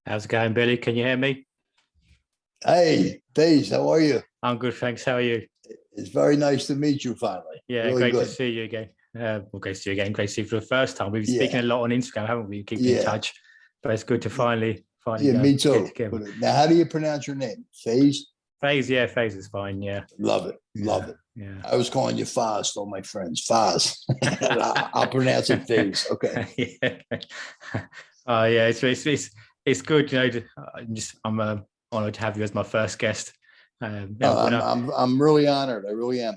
How's it going, Billy? Can you hear me? Hey, Fayz, how are you? I'm good, thanks. How are you? It's very nice to meet you finally. Yeah, Really great to good. see you again. Well, great to see you again. Great to see you for the first time. We've been speaking Yeah, a lot on Instagram, haven't we? Keeping in yeah, touch, but it's good to finally yeah, me get too. together. Now, how do you pronounce your name? Fayz? Fayz, yeah, Fayz is fine. Yeah, Love it. yeah, Love it. yeah, I was calling you Faz to all my friends. Faz. I'll pronounce it Fayz. Okay. yeah. Yeah, it's good. I'm honored to have you as my first guest. When I'm really honored. I really am.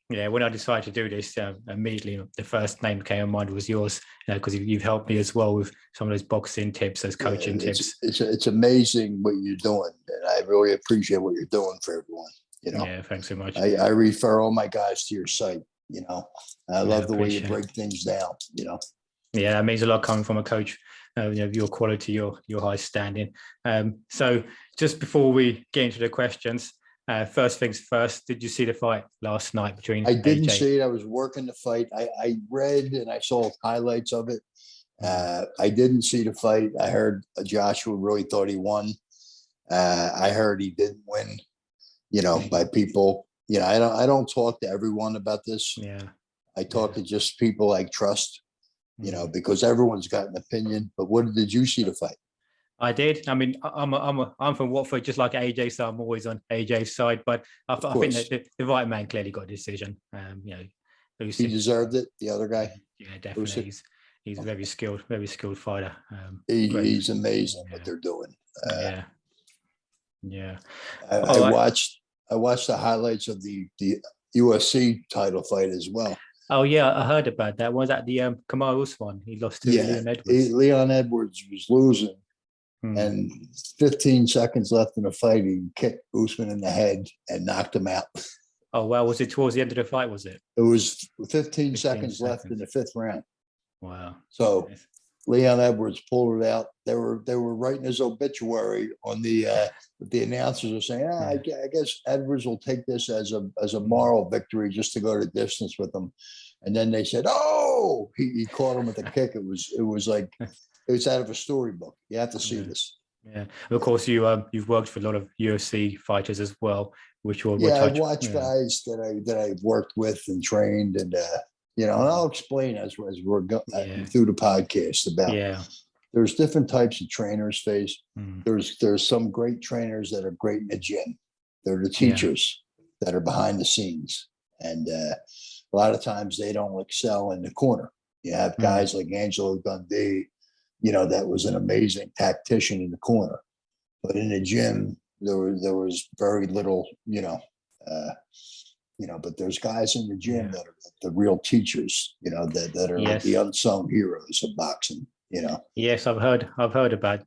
when I decided to do this, immediately the first name that came in mind was yours, because you've helped me as well with some of those boxing tips, those Yeah, coaching tips. it's amazing what you're doing, and I really appreciate what you're doing for everyone. You know, Yeah, thanks so much. I refer all my guys to your site. You know, I Yeah, love the way you appreciate it. break things down. Yeah, that means a lot coming from a coach. Your quality, your high standing. So just before we get into the questions, first things first, did you see the fight last night between I didn't AJ? see it. I was working the fight. I read and I saw highlights of it. I didn't see the fight. I heard Joshua really thought he won. I heard he didn't win. By people. I don't talk to everyone about this. Yeah, I yeah. talk to just people I trust. Mm. Because everyone's got an opinion. But what did you see the fight? I did. I mean, I'm from Watford, just like AJ, so I'm always on AJ's side. But Of I think course, that the right man clearly got a decision. he Usyk, deserved it. The other guy, yeah, definitely. Usyk, He's a very skilled fighter. Great. he's amazing what Yeah, they're doing. yeah, yeah. I, All I right. watched I watched the highlights of the UFC title fight as well. Oh yeah, I heard about that. Was that the Kamaru Usman? He lost to Yeah, Leon Edwards. Leon Edwards was losing, Hmm. and 15 seconds left in the fight, he kicked Usman in the head and knocked him out. Oh well, was it towards the end of the fight? Was it It was 15 15 seconds left in seconds? the fifth round. Wow. So Yes. Leon Edwards pulled it out. They were writing his obituary on the announcers are saying, Yeah. I guess Edwards will take this as a Hmm. moral victory just to go to distance with him. And then they said, oh, he caught him with a kick. It was like it was out of a storybook. You have to see Yeah. this. Yeah. And of course, you've worked for a lot of UFC fighters as well, which we'll Yeah, I've touch. watched Yeah. guys that I've worked with and trained, and and I'll explain as we're going Yeah. through the podcast about Yeah. there's different types of trainers face. Mm. There's some great trainers that are great in the gym. They're the Yeah. teachers that are behind the scenes, and a lot of times they don't excel in the corner. You have Mm. guys like Angelo Dundee, that was an amazing tactician in the corner, but in the gym there was very little, uh, But there's guys in the gym Yeah. that are the real teachers, that are like the Yes. unsung heroes of boxing. Yes, I've heard about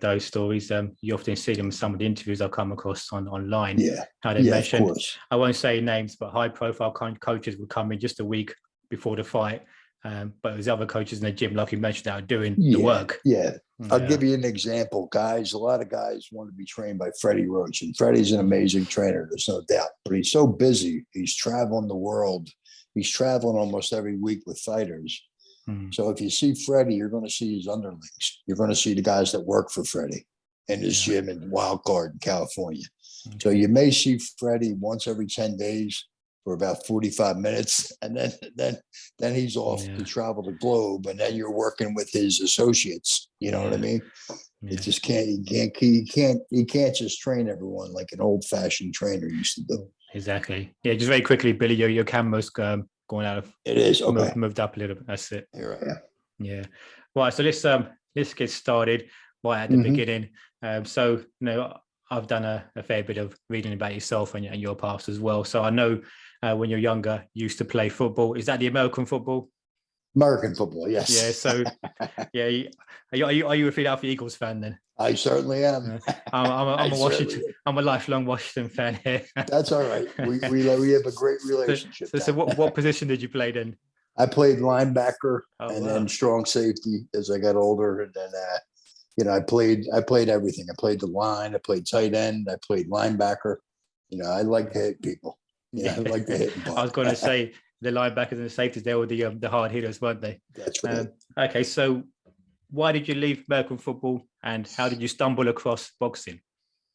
those stories. You often see them in some of the interviews I've come across online. Yeah, How they yeah, of mentioned, course. I won't say names, but high-profile coaches would come in just a week before the fight. But there's other coaches in the gym, like you mentioned, that are doing the Yeah, work. yeah. I'll Yeah, give you an example, guys. A lot of guys want to be trained by Freddie Roach, and Freddie's an amazing trainer, there's no doubt. But he's so busy. He's traveling the world. He's traveling almost every week with fighters. mm, So if you see Freddie, you're going to see his underlings. You're going to see the guys that work for Freddie in his yeah. gym in Wild Card in California. So Okay. you may see Freddie once every 10 days for about 45 minutes, and then he's off Yeah, to travel the globe, and then you're working with his associates. You know what I yeah, mean? It yeah. just can't you can't just train everyone like an old-fashioned trainer used to do. Exactly. Yeah, just very quickly, Billy, your camera's going out of It is okay. moved up a little bit. That's it. Here I am. Yeah. Right. So let's get started right at the Mm-hmm. beginning. I've done a fair bit of reading about yourself and your past as well. So I know when you're younger, you used to play football. Is that the American football? American football, Yeah. yes. So yeah, are you a Philadelphia Eagles fan then? I certainly am. I'm I a certainly Washington. am. I'm a lifelong Washington fan here. That's all right. We have a great so, relationship. so what position did you play then? I played linebacker Oh and wow. then strong safety as I got older, and then I played everything. I played the line. I played tight end. I played linebacker. I like to hit people. I like to hit and I butt. was going to say the linebackers and the safeties, they were the hard hitters, weren't they? That's right. Okay, so why did you leave American football, and how did you stumble across boxing?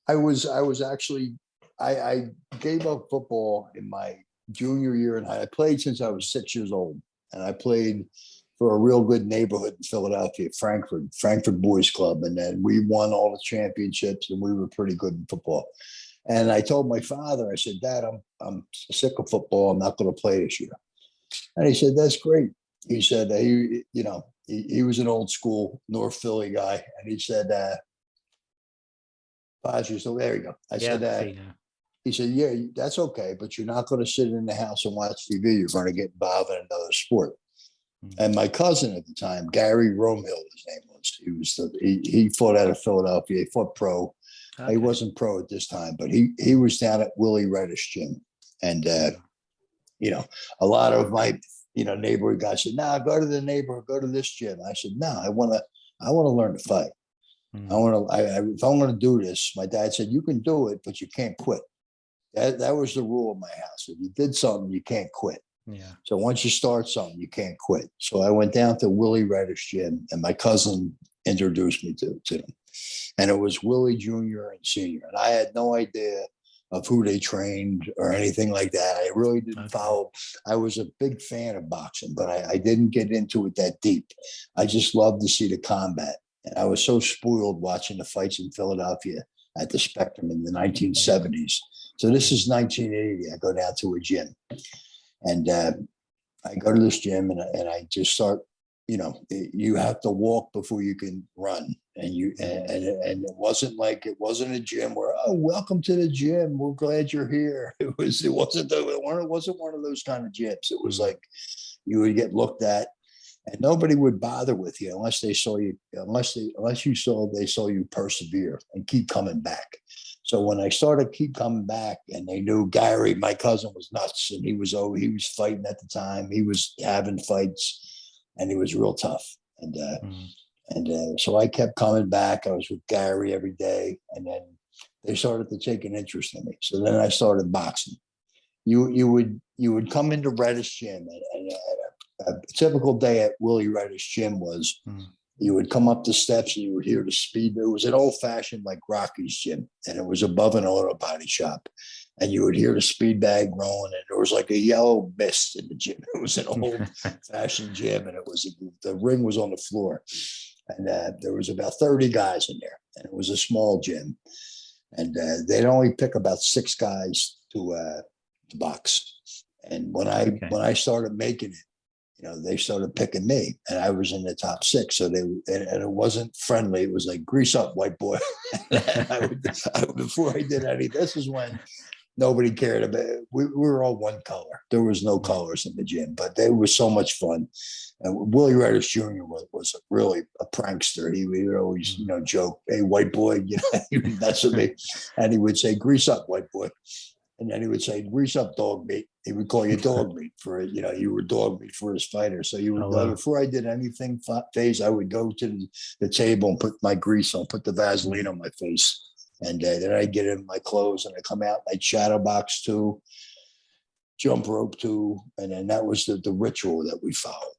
I was actually, I gave up football in my junior year in high. I played since I was 6 years old, and I played for a real good neighborhood in Philadelphia, Frankfurt Boys Club. And then we won all the championships, and we were pretty good in football. And I told my father, I said, Dad, I'm sick of football. I'm not going to play this year. And he said, that's great. He said, he was an old school North Philly guy. And he said, Fayz, so there you go. I said, he said, yeah, that's okay, but you're not going to sit in the house and watch TV. You're going to get involved in another sport. And my cousin at the time, Gary Romehill, his name was. He fought out of Philadelphia. He fought pro. Okay. He wasn't pro at this time, but he was down at Willie Reddish Gym. And a lot of my neighborhood guys said, "No, go to the neighborhood, go to this gym." I said, "No, I want to learn to fight. If I'm going to do this," my dad said, "You can do it, but you can't quit." That was the rule of my house. If you did something, you can't quit. Yeah. So once you start something, you can't quit. So I went down to Willie Reddish Gym, and my cousin introduced me to him. And it was Willie Jr. and Sr. And I had no idea of who they trained or anything like that. I really didn't follow. I was a big fan of boxing, but I didn't get into it that deep. I just loved to see the combat. And I was so spoiled watching the fights in Philadelphia at the Spectrum in the 1970s. So this is 1980. I go down to a gym. And I go to this gym, and I just start, you have to walk before you can run. And it wasn't a gym where, oh, welcome to the gym, we're glad you're here. It wasn't one of those kind of gyms. It was like you would get looked at, and nobody would bother with you unless they saw you, they saw you persevere and keep coming back. So when I started keep coming back, and they knew Gary, my cousin, was nuts, and he was fighting at the time. He was having fights, and he was real tough. And so I kept coming back. I was with Gary every day, and then they started to take an interest in me. So then I started boxing. You would come into Reddish Gym, and a typical day at Willie Reddish Gym was. You would come up the steps, and you would hear the speed. It was an old-fashioned, like Rocky's gym, and it was above an auto body shop. And you would hear the speed bag rolling, and there was like a yellow mist in the gym. It was an old-fashioned gym, and the ring was on the floor. And there was about 30 guys in there, and it was a small gym. And they'd only pick about 6 guys to box. And when I started making it, they started picking me, and I was in the top 6. So and it wasn't friendly. It was like, grease up, white boy. Before I did any, this is when nobody cared about it. We were all one color. There was no colors in the gym, but they were so much fun. And Willie Reddish Jr. was really a prankster. He would always, joke, "Hey, white boy," he would mess with me, and he would say, "Grease up, white boy." And then he would say, "Grease up, dog meat." He would call you dog meat for it. You were dog meat for his fighter. So you would go, before I did anything, Fayz, I would go to the table and put my grease on, put the Vaseline on my face. And then I'd get in my clothes, and I'd come out, and I'd shadow box 2, jump rope 2. And then that was the ritual that we followed,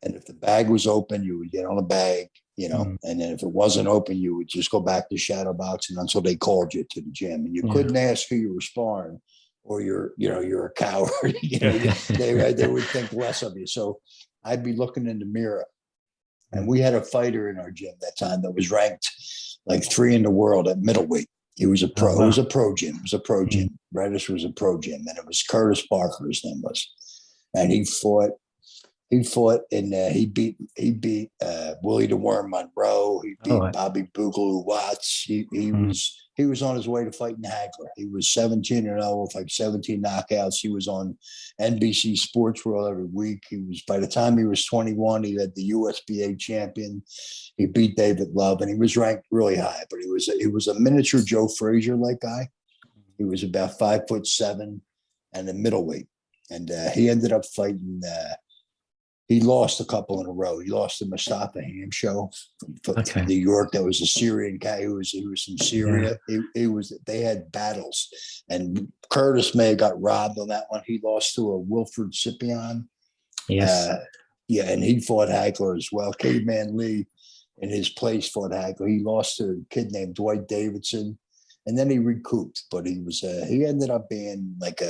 and if the bag was open, you would get on the bag, and then if it wasn't open, you would just go back to shadow boxing until they called you to the gym. And you couldn't ask who you were sparring, or you're a coward. They would think less of you. So I'd be looking in the mirror, and we had a fighter in our gym that time that was ranked like 3 in the world at middleweight. He was a pro. It was a pro gym. It was a pro gym. Reddish was a pro gym, and it was Curtis Parker. His name was, and he fought. And he beat Willie the Worm Monroe. He beat Bobby Boogaloo Watts. He was on his way to fighting Hagler. He was 17-0 with like 17 knockouts. He was on NBC Sports World every week. By the time he was 21, he had the USBA champion. He beat David Love, and he was ranked really high. But he was a miniature Joe Frazier like guy. He was about 5'7" and a middleweight, and he ended up fighting. He lost a couple in a row. He lost to Mustafa Hamsho from New York. That was a Syrian guy. He was from Syria. They had battles, and Curtis may have got robbed on that one. He lost to a Wilfred Scipion. Yes. Yeah, and he fought Hagler as well. Caveman Lee, in his place, fought Hagler. He lost to a kid named Dwight Davidson, and then he recouped. But he ended up being like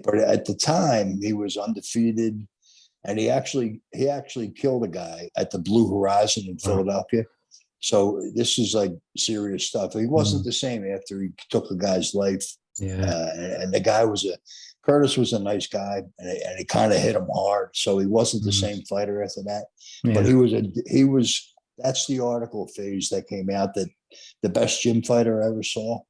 but at the time he was undefeated, and he actually killed a guy at the Blue Horizon in Philadelphia. So this is like serious stuff. He wasn't the same after he took a guy's life. Yeah. And the guy Curtis was a nice guy, and he kind of hit him hard. So he wasn't the same fighter after that. Yeah. But that's the article Fayz that came out, that the best gym fighter I ever saw.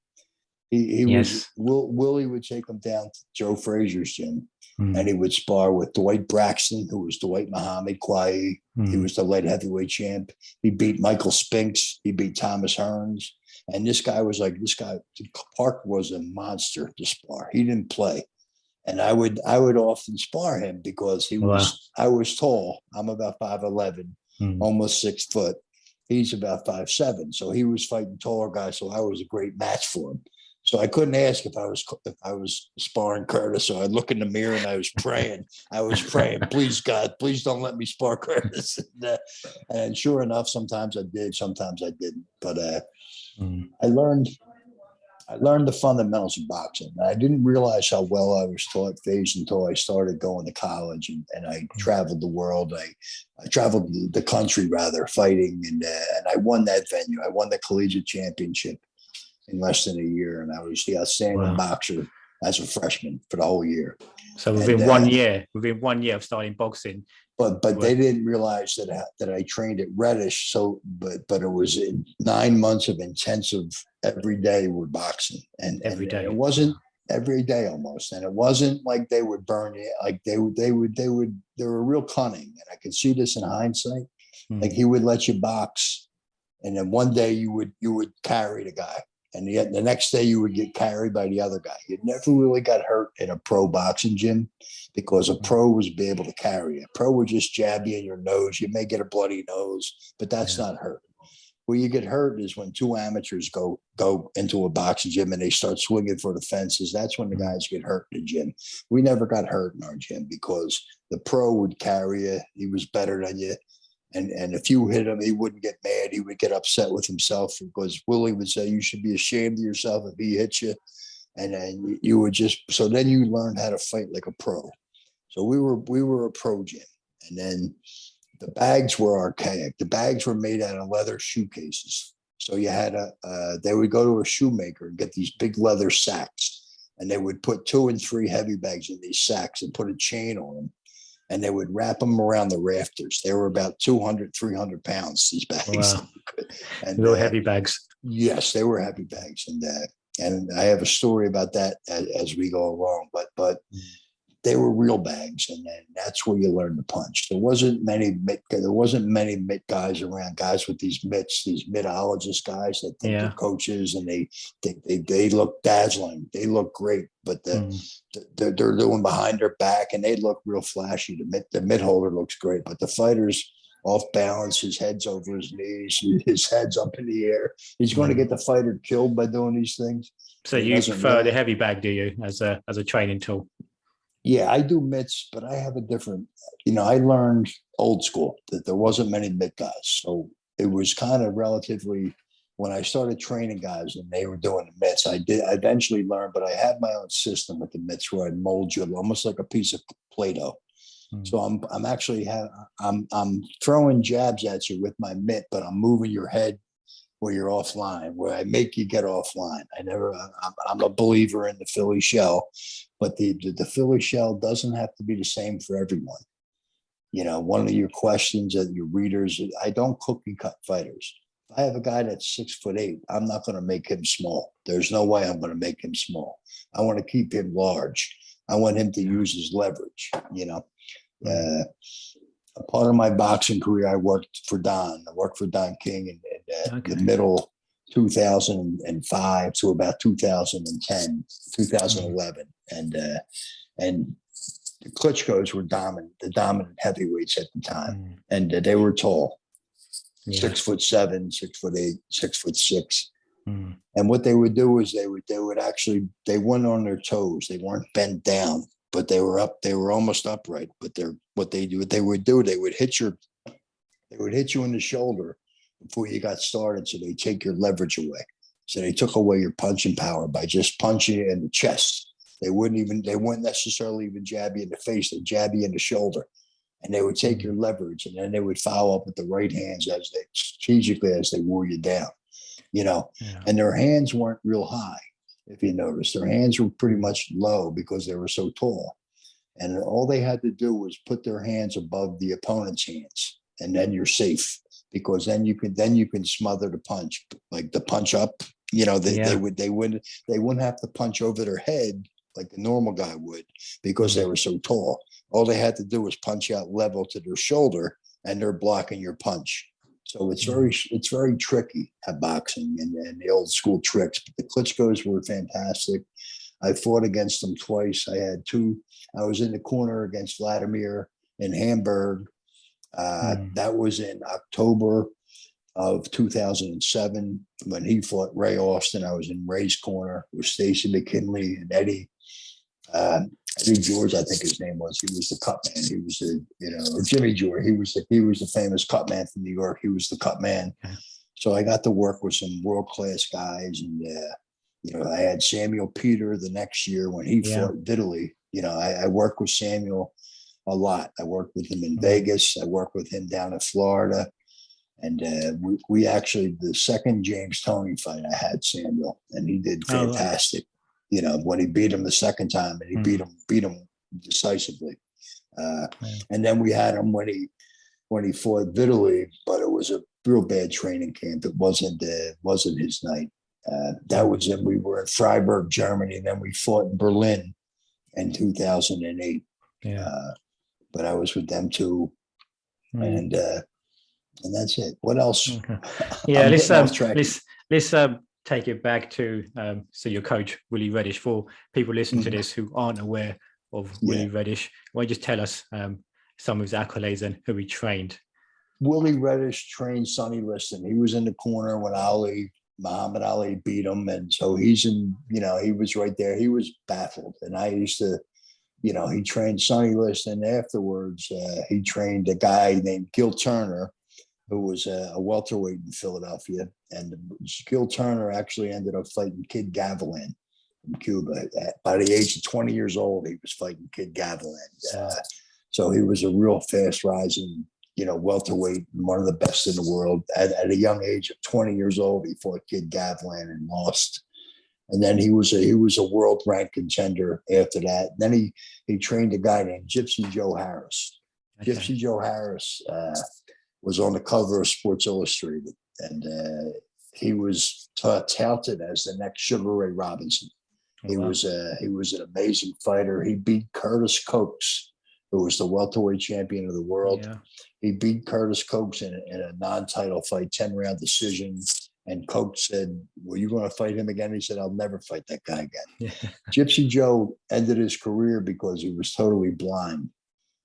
He Yes. Willie would take him down to Joe Frazier's gym, and he would spar with Dwight Braxton, who was Dwight Muhammad Quai. He was the light heavyweight champ. He beat Michael Spinks. He beat Thomas Hearns. And this guy, Park was a monster to spar. He didn't play. And I would often spar him because I was tall. I'm about 5'11", almost 6 foot. He's about 5'7". So he was fighting taller guys. So I was a great match for him. So I couldn't ask if I was sparring Curtis. So I'd look in the mirror and I was praying. Please God, please don't let me spar Curtis. And sure enough, sometimes I did, sometimes I didn't. But I learned the fundamentals of boxing. I didn't realize how well I was taught Fayz until I started going to college, and I traveled the world. I traveled the country rather, fighting, and I won that venue. I won the collegiate championship in less than a year, and I was the outstanding boxer as a freshman for the whole year. So within 1 year of starting boxing. But they didn't realize that I trained at Reddish. So, but it was 9 months of intensive every day we're boxing, and every day. It wasn't every day almost, and it wasn't like they would burn you. Like they were real cunning, and I could see this in hindsight. Like he would let you box, and then one day you would carry the guy. And yet the next day you would get carried by the other guy. You never really got hurt in a pro boxing gym because a pro was be able to carry you. A pro would just jab you in your nose. You may get a bloody nose, but that's not hurt. Where you get hurt is when two amateurs go into a boxing gym and they start swinging for the fences. That's when the guys get hurt in the gym. We never got hurt in our gym because the pro would carry you. He was better than you. And if you hit him, he wouldn't get mad. He would get upset with himself because Willie would say, you should be ashamed of yourself if he hits you. And then you would so then you learned how to fight like a pro. So we were a pro gym. And then the bags were archaic. The bags were made out of leather shoe cases. So you had they would go to a shoemaker and get these big leather sacks. And they would put 2 and 3 heavy bags in these sacks and put a chain on them. And they would wrap them around the rafters. They were about 200, 300 pounds, these bags. Wow. And they were heavy bags. Yes, they were heavy bags. And I have a story about that as we go along. But they were real bags, and then that's where you learn to punch. There wasn't many mitt guys around, guys with these mitts, these mittologist guys that think they're coaches, and they look dazzling. They look great, but they're doing behind their back, and they look real flashy. The mitt holder looks great, but the fighter's off balance. His head's over his knees. His head's up in the air. He's going to get the fighter killed by doing these things. So you prefer the heavy bag, do you, as a training tool? Yeah, I do mitts, but I have a different, I learned old school that there wasn't many mitt guys. So it was kind of relatively, when I started training guys and they were doing the mitts, I eventually learned, but I had my own system with the mitts where I'd mold you almost like a piece of Play-Doh. So I'm throwing jabs at you with my mitt, but I'm moving your head where you're offline, where I make you get offline. I'm a believer in the Philly shell, but the Philly shell doesn't have to be the same for everyone. One of your questions that your readers, I don't cookie cut fighters. If I have a guy that's 6'8", I'm not going to make him small. There's no way I'm going to make him small. I want to keep him large. I want him to use his leverage, a part of my boxing career, I worked for Don. I worked for Don King in the middle 2005 to about 2010, 2011. And the Klitschko's were the dominant heavyweights at the time. And they were tall, 6'7", 6'8", 6'6". And what they would do is they would actually, they weren't on their toes. They weren't bent down. but they were up. They were almost upright. But what they would do, they would hit you in the shoulder before you got started. So they take your leverage away. So they took away your punching power by just punching you in the chest. They wouldn't necessarily even jab you in the face. They jab you in the shoulder, and they would take your leverage, and then they would follow up with the right hands as they wore you down, and their hands weren't real high. If you notice, their hands were pretty much low because they were so tall. And all they had to do was put their hands above the opponent's hands, and then you're safe, because then you can smother the punch, like the punch up. They wouldn't have to punch over their head like the normal guy would, because they were so tall. All they had to do was punch out level to their shoulder, and they're blocking your punch. So it's very tricky at boxing and the old school tricks. But the Klitschko's were fantastic. I fought against them twice. I was in the corner against Vladimir in Hamburg. That was in October of 2007 when he fought Ray Austin. I was in Ray's corner with Stacy McKinley and Eddie George, I think his name was. He was the cut man. He was Jimmy George. He was the famous cut man from New York. He was the cut man. So I got to work with some world-class guys, and I had Samuel Peter the next year when he fought Italy. I worked with Samuel a lot. I worked with him in Vegas. I worked with him down in Florida. And we actually, the second James Toney fight, I had Samuel, and he did fantastic. When he beat him the second time, and he beat him decisively. And then we had him when he fought Vitaly, but it was a real bad training camp. It wasn't his night. That was it. We were in Freiburg, Germany, and then we fought in Berlin in 2008. But I was with them too, and that's it. What else? Yeah, let's take it back to so your coach Willie Reddish. For people listening to this who aren't aware of Willie Reddish, why don't you just tell us some of his accolades and who he trained? Willie Reddish trained Sonny Liston. He was in the corner when Muhammad Ali beat him, and so he's in. He was right there. He was baffled, and I used to. He trained Sonny Liston. Afterwards, he trained a guy named Gil Turner, who was a welterweight in Philadelphia. And Gil Turner actually ended up fighting Kid Gavilan from Cuba. By the age of 20 years old, he was fighting Kid Gavilan. So he was a real fast rising, welterweight, and one of the best in the world. At a young age of 20 years old, he fought Kid Gavilan and lost. And then he was a world ranked contender after that. And then he trained a guy named Gypsy Joe Harris. Okay. Gypsy Joe Harris was on the cover of Sports Illustrated, and he was touted as the next Sugar Ray Robinson. He was an amazing fighter. He beat Curtis Coates, who was the welterweight champion of the world. Yeah. He beat Curtis Coates in a non-title fight, 10-round decision. And Coates said, "Were you going to fight him again?" He said, "I'll never fight that guy again." Yeah. Gypsy Joe ended his career because he was totally blind.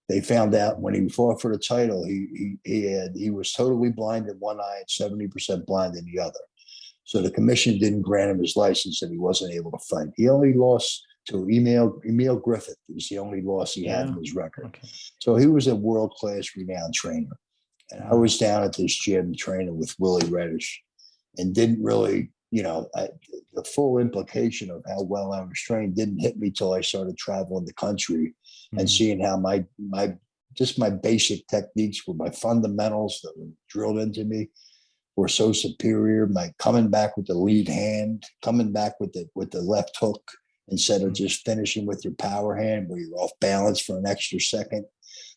They found out when he fought for the title, he was totally blind in one eye and 70% blind in the other. So the commission didn't grant him his license, and he wasn't able to fight. He only lost to Emil Griffith. It was the only loss he had in his record. Okay. So he was a world-class, renowned trainer. And I was down at this gym training with Willie Reddish, and didn't really, the full implication of how well I was trained didn't hit me till I started traveling the country and seeing how my basic techniques were, my fundamentals that were drilled into me were so superior. My coming back with the lead hand, coming back with the left hook instead of just finishing with your power hand where you're off balance for an extra second.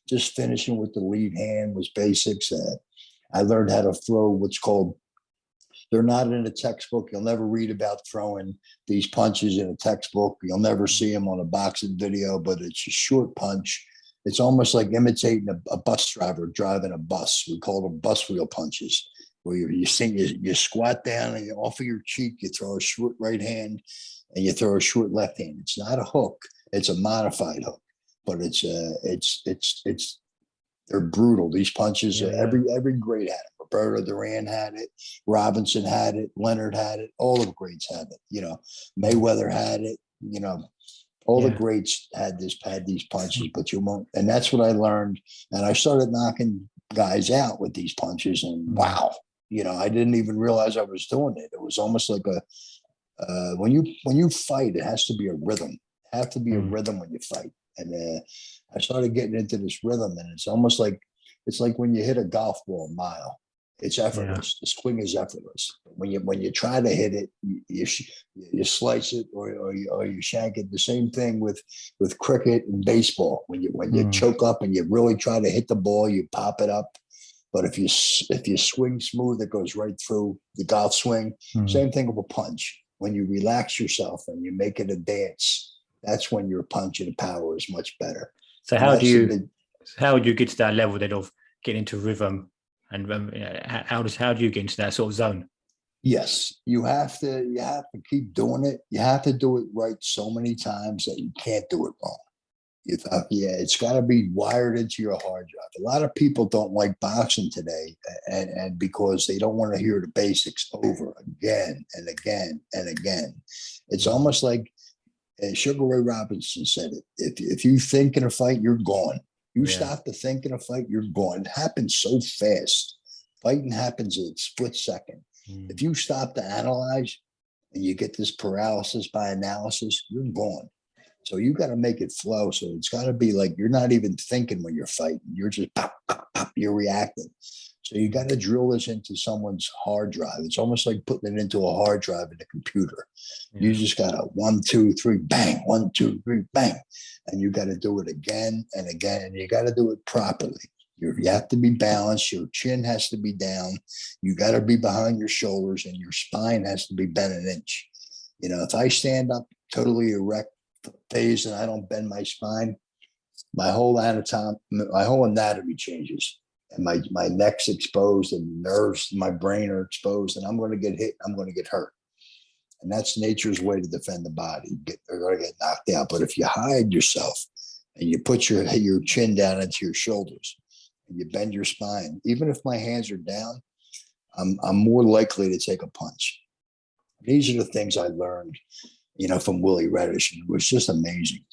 Just finishing with the lead hand was basics. I learned how to throw what's called, they're not in a textbook. You'll never read about throwing these punches in a textbook. You'll never see them on a boxing video, but it's a short punch. It's almost like imitating a bus driver driving a bus. We call them bus wheel punches, where you squat down and off of your cheek, you throw a short right hand and you throw a short left hand. It's not a hook. It's a modified hook, but they're brutal. These punches, every great had it. Roberto Duran had it. Robinson had it. Leonard had it. All of the greats had it. Mayweather had it. All the Yeah. greats had these punches, but you won't. And that's what I learned. And I started knocking guys out with these punches. And Mm. wow, I didn't even realize I was doing it. It was almost like when you fight, it has to be a rhythm. It has to be a Mm. rhythm when you fight. And I started getting into this rhythm, and it's almost like when you hit a golf ball a mile. It's Yeah. effortless. The swing is effortless. When you try to hit it, you slice it or you shank it. The same thing with cricket and baseball. When you Mm. choke up and you really try to hit the ball, you pop it up. But if you swing smooth, it goes right through the golf swing. Mm. Same thing with a punch. When you relax yourself and you make it a dance, that's when your punching power is much better. So And that's the big. how would you get to that level then of getting into rhythm? And how do you get into that sort of zone? Yes, you have to keep doing it. You have to do it right so many times that you can't do it wrong. It's got to be wired into your hard drive. A lot of people don't like boxing today, and because they don't want to hear the basics over again and again and again. It's almost like Sugar Ray Robinson said it. If you think in a fight, you're gone. You Yeah. stop to think in a fight, you're gone. It happens so fast. Fighting happens in a split second. Mm. If you stop to analyze and you get this paralysis by analysis, you're gone. So you got to make it flow. So it's got to be like you're not even thinking when you're fighting. You're just pop, pop, pop, you're reacting. So you got to drill this into someone's hard drive. It's almost like putting it into a hard drive in a computer. Yeah. You just got to 1, 2, 3, bang, 1, 2, 3, bang. And you got to do it again and again. And you got to do it properly. You have to be balanced. Your chin has to be down. You got to be behind your shoulders, and your spine has to be bent an inch. If I stand up totally erect, Fayz, and I don't bend my spine, my whole anatomy changes, and my neck's exposed, and nerves, my brain are exposed, and I'm going to get hit. I'm going to get hurt, and that's nature's way to defend the body. They're going to get knocked out. But if you hide yourself and you put your chin down into your shoulders and you bend your spine, even if my hands are down, I'm more likely to take a punch. These are the things I learned, from Willie Reddish. It was just amazing,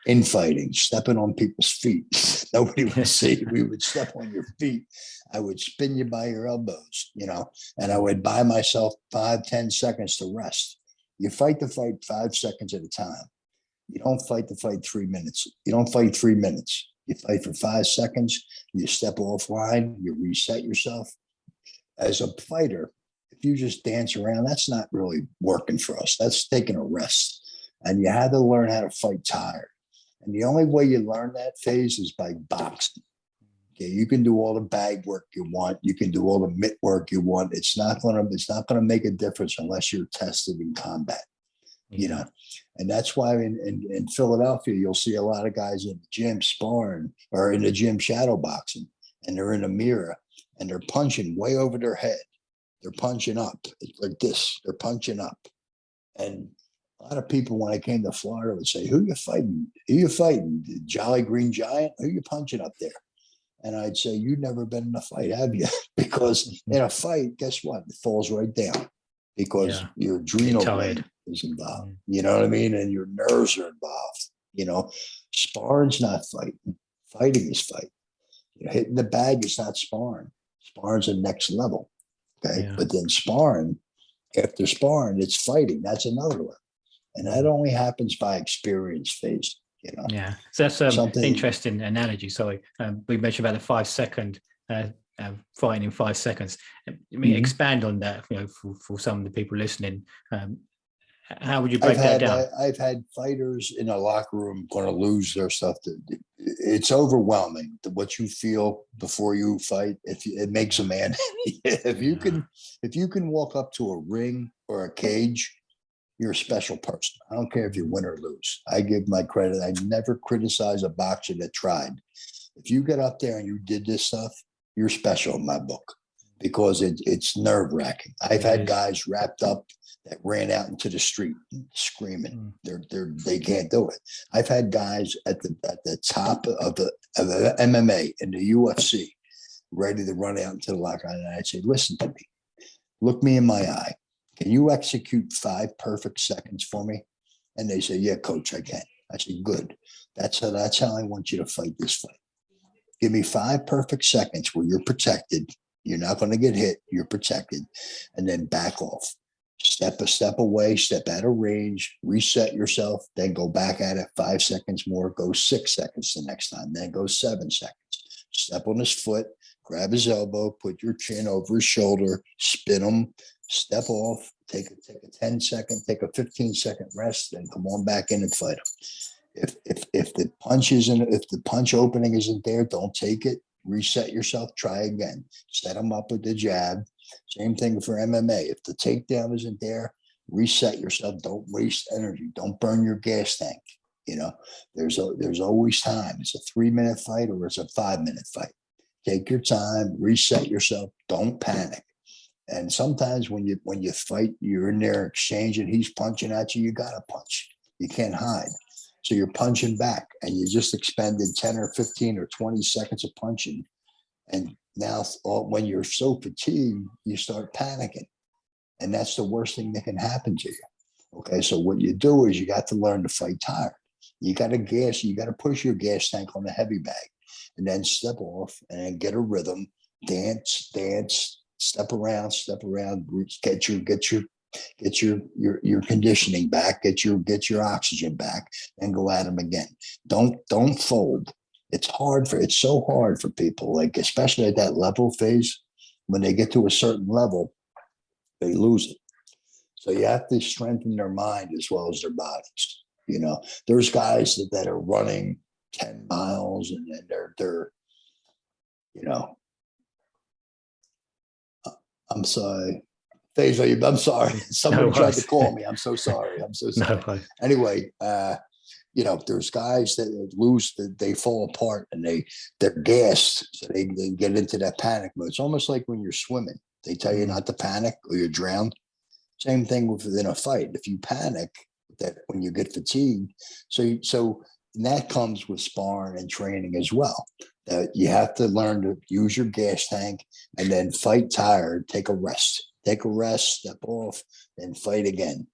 infighting, stepping on people's feet. Nobody would see. We would step on your feet. I would spin you by your elbows, and I would buy myself 5-10 seconds to rest. You fight the fight 5 seconds at a time. You don't fight the fight 3 minutes. You don't fight 3 minutes. You fight for 5 seconds. You step offline. You reset yourself. As a fighter, if you just dance around, that's not really working for us. That's taking a rest. And you had to learn how to fight tired. And the only way you learn that Fayz is by boxing. Okay, you can do all the bag work you want. You can do all the mitt work you want. It's not gonna make a difference unless you're tested in combat. And that's why in Philadelphia, you'll see a lot of guys in the gym sparring or in the gym shadow boxing, and they're in a mirror and they're punching way over their head. They're punching up. It's like this. They're punching up. And a lot of people, when I came to Florida, would say, who you fighting? Who you fighting? The Jolly Green Giant? Who you punching up there? And I'd say, you've never been in a fight, have you? Because in a fight, guess what? It falls right down because your adrenal gland is involved. You know what I mean? And your nerves are involved. Sparring's not fighting. Fighting is fight. Hitting the bag is not sparring. Sparring's the next level. Okay. Yeah. But then after sparring, it's fighting. That's another one. And that only happens by experience, Fayz. Yeah. So that's something interesting analogy. Sorry. We mentioned about the 5 second fighting in 5 seconds. I mean, expand on that, for some of the people listening. How would you break that down? I've had fighters in a locker room going to lose their stuff. It's overwhelming what you feel before you fight. It makes a man. If you can walk up to a ring or a cage, you're a special person. I don't care if you win or lose. I give my credit. I never criticize a boxer that tried. If you get up there and you did this stuff, you're special in my book because it's nerve-wracking. I've had guys wrapped up that ran out into the street screaming. They can't do it. I've had guys at the top of the MMA in the UFC ready to run out into the locker room, and I'd say, listen to me. Look me in my eye. Can you execute 5 perfect seconds for me? And they say, yeah, coach, I can. I said, good. That's how I want you to fight this fight. Give me 5 perfect seconds where you're protected. You're not going to get hit. You're protected. And then back off. Step a step away, step out of range, reset yourself, then go back at it 5 seconds more, go 6 seconds the next time, then go 7 seconds. Step on his foot, grab his elbow, put your chin over his shoulder, spin him, step off, take a 10-second, take a 15-second rest, then come on back in and fight him. If the punch opening isn't there, don't take it. Reset yourself, try again. Set them up with the jab. Same thing for MMA. If the takedown isn't there, reset yourself. Don't waste energy. Don't burn your gas tank. You know, there's always time. It's a 3-minute fight or it's a 5-minute fight. Take your time, reset yourself. Don't panic. And sometimes when you fight, you're in there exchanging. He's punching at you. You got to punch. You can't hide. So you're punching back and you just expended 10 or 15 or 20 seconds of punching. And now when you're so fatigued, you start panicking. And that's the worst thing that can happen to you. Okay. So what you do is you got to learn to fight tired. You got to push your gas tank on the heavy bag and then step off and then get a rhythm, dance, step around, get your conditioning back, get your oxygen back, and go at them again. Don't fold. It's so hard for people, like especially at that level phase. When they get to a certain level, they lose it. So you have to strengthen their mind as well as their bodies. You know, there's guys that are running 10 miles and they're you know, I'm sorry. Fayz, I'm sorry. Somebody tried to call me. I'm so sorry. No. Anyway, you know, there's guys that lose, they fall apart and they're gassed. So they get into that panic mode. It's almost like when you're swimming. They tell you not to panic or you're drowned. Same thing within a fight. If you panic, that when you get fatigued, so that comes with sparring and training as well. You have to learn to use your gas tank and then fight tired, take a rest, step off, then fight again.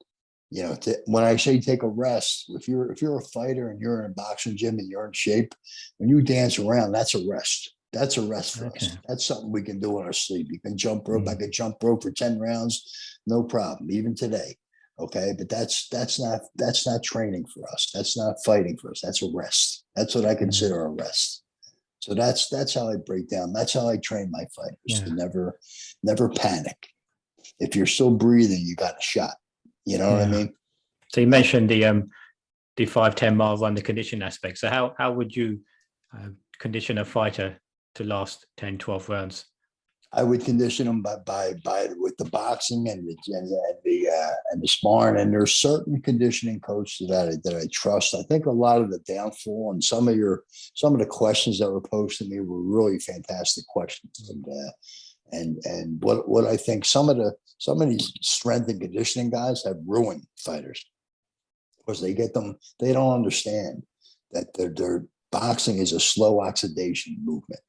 You know, when I say take a rest, if you're a fighter and you're in a boxing gym and you're in shape, when you dance around, that's a rest. That's a rest for us. That's something we can do in our sleep. You can jump rope. I could jump rope for 10 rounds, no problem, even today. Okay, but that's not training for us. That's not fighting for us. That's a rest. That's what I consider a rest. So that's how I break down. That's how I train my fighters to never panic. If you're still breathing, you got a shot. You know what I mean? So you mentioned the 5-10 mile run, the conditioning aspect. So how would you condition a fighter to last 10, 12 rounds? I would condition them by with the boxing and the sparring. And there's certain conditioning coaches that I trust. I think a lot of the downfall and some of the questions that were posed to me were really fantastic questions. And what I think some of these strength and conditioning guys have ruined fighters because they don't understand that their boxing is a slow oxidation movement.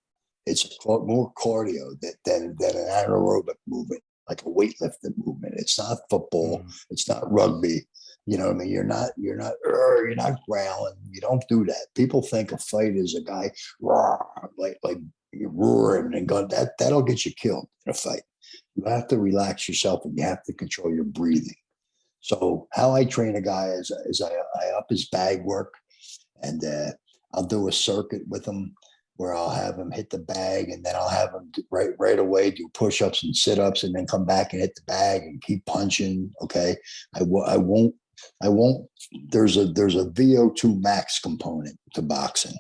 It's more cardio than an anaerobic movement, like a weightlifting movement. It's not football. It's not rugby. You know what I mean? You're not growling. You don't do that. People think a fight is a guy like you're roaring and going. That'll get you killed in a fight. You have to relax yourself and you have to control your breathing. So how I train a guy is I up his bag work, and I'll do a circuit with him where I'll have him hit the bag, and then I'll have him right away do push-ups and sit-ups, and then come back and hit the bag and keep punching. Okay, I won't. There's a VO2 max component to boxing,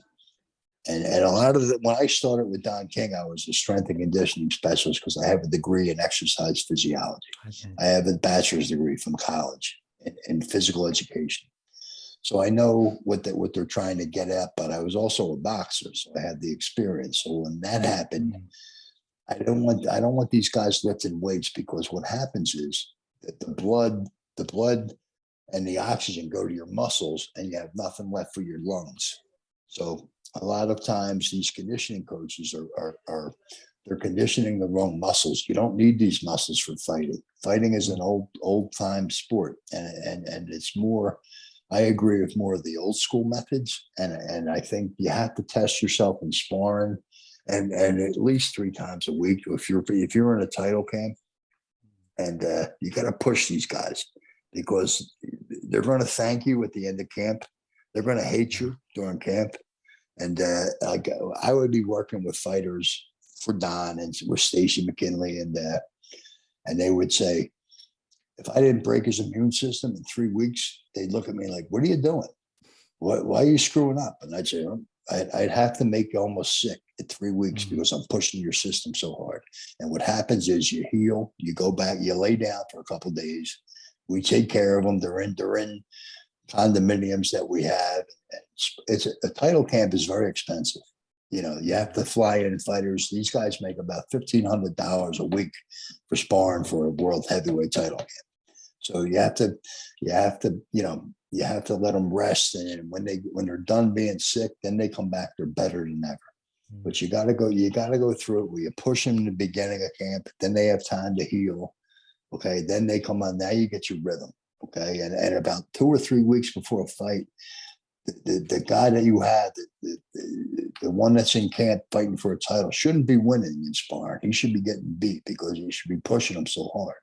and a lot of when I started with Don King, I was a strength and conditioning specialist because I have a degree in exercise physiology. Okay. I have a bachelor's degree from college in physical education. So I know what they're trying to get at, but I was also a boxer, so I had the experience. So when that happened, I don't want these guys lifting weights, because what happens is that the blood and the oxygen go to your muscles, and you have nothing left for your lungs. So a lot of times these conditioning coaches they're conditioning the wrong muscles. You don't need these muscles for fighting. Fighting is an old time sport, and it's more I agree with more of the old school methods, and I think you have to test yourself in sparring, and at least 3 times a week if you're in a title camp, and you got to push these guys because they're going to thank you at the end of camp. They're going to hate you during camp, and I would be working with fighters for Don and with Stacey McKinley, and they would say, if I didn't break his immune system in 3 weeks, they'd look at me like, what are you doing? Why are you screwing up? And I'd say, I'd have to make you almost sick at 3 weeks because I'm pushing your system so hard. And what happens is you heal, you go back, you lay down for a couple of days. We take care of them. They're in condominiums that we have. It's a title camp is very expensive. You know, you have to fly in fighters. These guys make about $1,500 a week for sparring for a world heavyweight title camp. So you have to let them rest, and when they're done being sick, then they come back. They're better than ever. But you got to go through it where you push them in the beginning of camp, then they have time to heal. Okay, then they come on. Now you get your rhythm. Okay, and about 2 or 3 weeks before a fight, the guy that you have, the one that's in camp fighting for a title, shouldn't be winning in sparring. He should be getting beat because you should be pushing him so hard.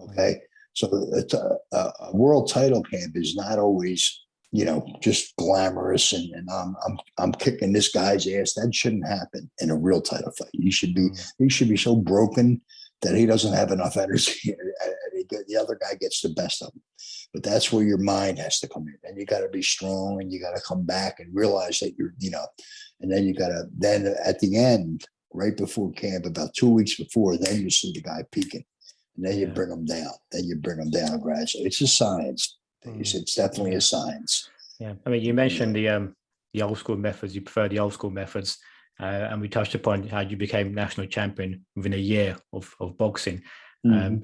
Okay. So a world title camp is not always, just glamorous and I'm kicking this guy's ass. That shouldn't happen in a real title fight. He should be so broken that he doesn't have enough energy and the other guy gets the best of him. But that's where your mind has to come in. And you got to be strong, and you got to come back and realize that and then you got to, then at the end, right before camp, about 2 weeks before, then you see the guy peaking. And then you bring them down. Then you bring them down gradually. It's a science. It's definitely a science. Yeah. I mean, you mentioned the old school methods. You prefer the old school methods. And we touched upon how you became national champion within a year of boxing.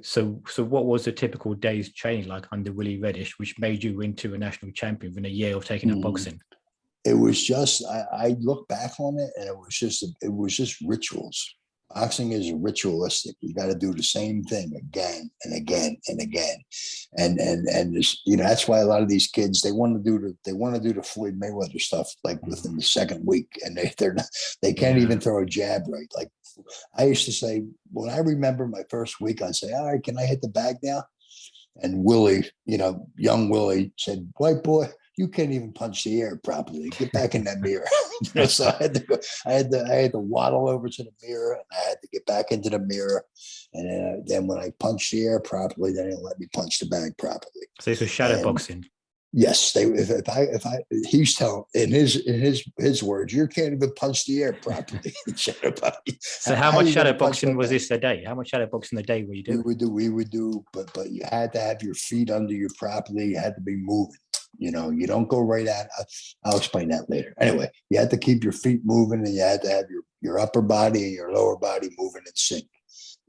So what was the typical day's training like under Willie Reddish, which made you into a national champion within a year of taking up boxing? It was just, I look back on it, and it was just rituals. Boxing is ritualistic. You got to do the same thing again and again and again, and this, that's why a lot of these kids, they want to do the Floyd Mayweather stuff like within the second week, and they can't even throw a jab right. Like I used to say, when I remember my first week, I'd say, all right, can I hit the bag now? And Willie, young Willie said, white boy, you can't even punch the air properly. Get back in that mirror. So I had to waddle over to the mirror, and I had to get back into the mirror. And then when I punched the air properly, then they'll let me punch the bag properly. So this was shadow boxing. Yes, he's telling in his words, you can't even punch the air properly. So how much shadow boxing was this a day? How much shadow boxing a day were you doing? We would do, but you had to have your feet under you properly. You had to be moving. You don't go right at. I'll explain that later. Anyway, you had to keep your feet moving, and you had to have your upper body and your lower body moving in sync.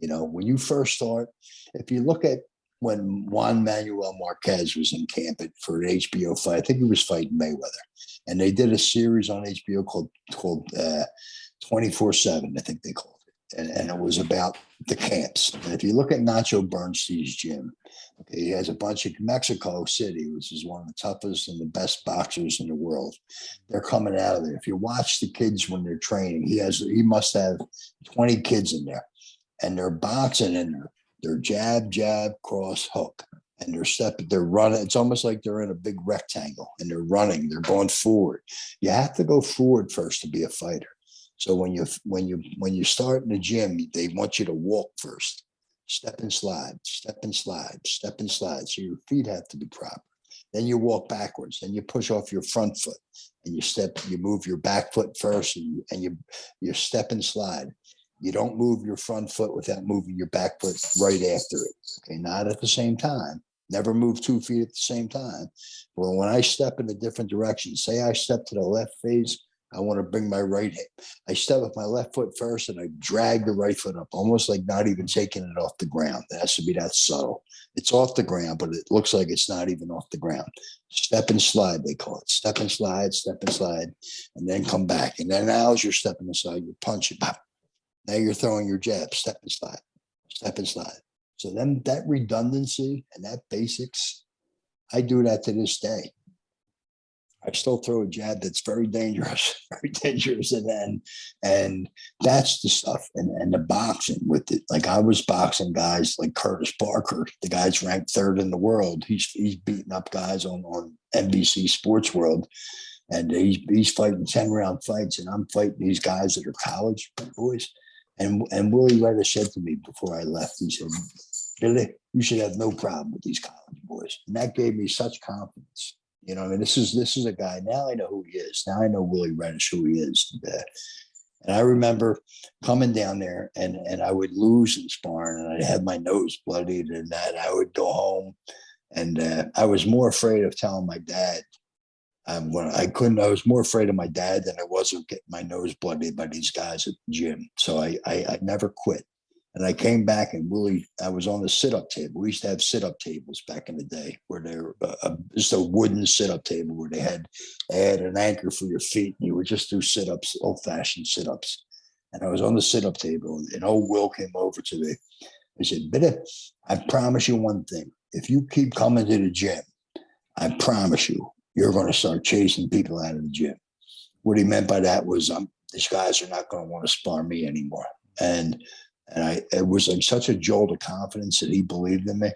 When you first start, if you look at when Juan Manuel Marquez was in camp for an HBO fight, I think he was fighting Mayweather, and they did a series on HBO called 24/7, I think they called it, and it was about the camps. And if you look at Nacho Bernstein's gym, okay, he has a bunch of Mexico City, which is one of the toughest and the best boxers in the world. They're coming out of there. If you watch the kids when they're training, he must have 20 kids in there, and they're boxing in there. They're jab, cross, hook, and they're running. It's almost like they're in a big rectangle, and they're running. They're going forward. You have to go forward first to be a fighter. So when you start in the gym, they want you to walk first, step and slide, step and slide, step and slide. So your feet have to be proper. Then you walk backwards. Then you push off your front foot, and you move your back foot first, and you step and slide. You don't move your front foot without moving your back foot right after it. Okay, not at the same time. Never move 2 feet at the same time. Well, when I step in a different direction, say I step to the left Fayz, I want to bring my right hip. I step with my left foot first, and I drag the right foot up, almost like not even taking it off the ground. It has to be that subtle. It's off the ground, but it looks like it's not even off the ground. Step and slide, they call it. Step and slide, and then come back. And then now as you're stepping aside, you're punching. Now you're throwing your jab, step and slide, step and slide. So then that redundancy and that basics, I do that to this day. I still throw a jab that's very dangerous, very dangerous. And that's the stuff. And the boxing with it. Like I was boxing guys like Curtis Parker, the guy's ranked third in the world. He's beating up guys on NBC Sports World. And he's fighting 10-round fights, and I'm fighting these guys that are college boys. And Willie Reddish said to me before I left, he said, Billy, you should have no problem with these college boys. And that gave me such confidence. You know, I mean, this is a guy. Now I know who he is. Now I know Willie Reddish, who he is. And I remember coming down there, and I would lose in sparring, and I'd have my nose bloodied, and that I would go home. And I was more afraid of telling my dad. I was more afraid of my dad than I was of getting my nose bloodied by these guys at the gym. So I never quit. And I came back, and I was on the sit-up table. We used to have sit-up tables back in the day where they were just a wooden sit-up table where they had an anchor for your feet, and you would just do sit-ups, old-fashioned sit-ups. And I was on the sit-up table, and old Will came over to me. He said, Bitte, I promise you one thing. If you keep coming to the gym, I promise you, you're going to start chasing people out of the gym. What he meant by that was, these guys are not going to want to spar me anymore. And it was like such a jolt of confidence that he believed in me.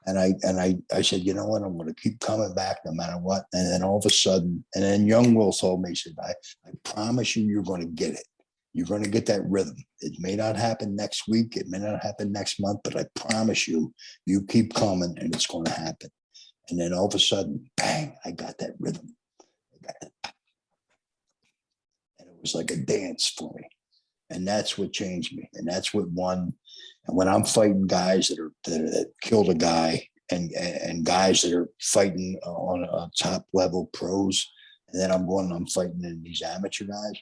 And I said, you know what, I'm going to keep coming back no matter what. And then all of a sudden, and then young Will told me, he said, I promise you're going to get it. You're going to get that rhythm. It may not happen next week. It may not happen next month, but I promise you keep coming and it's going to happen. And then all of a sudden, bang, I got that rhythm. And it was like a dance for me. And that's what changed me. And that's what won. And when I'm fighting guys that killed a guy and guys that are fighting on a top level pros, and then I'm fighting in these amateur guys,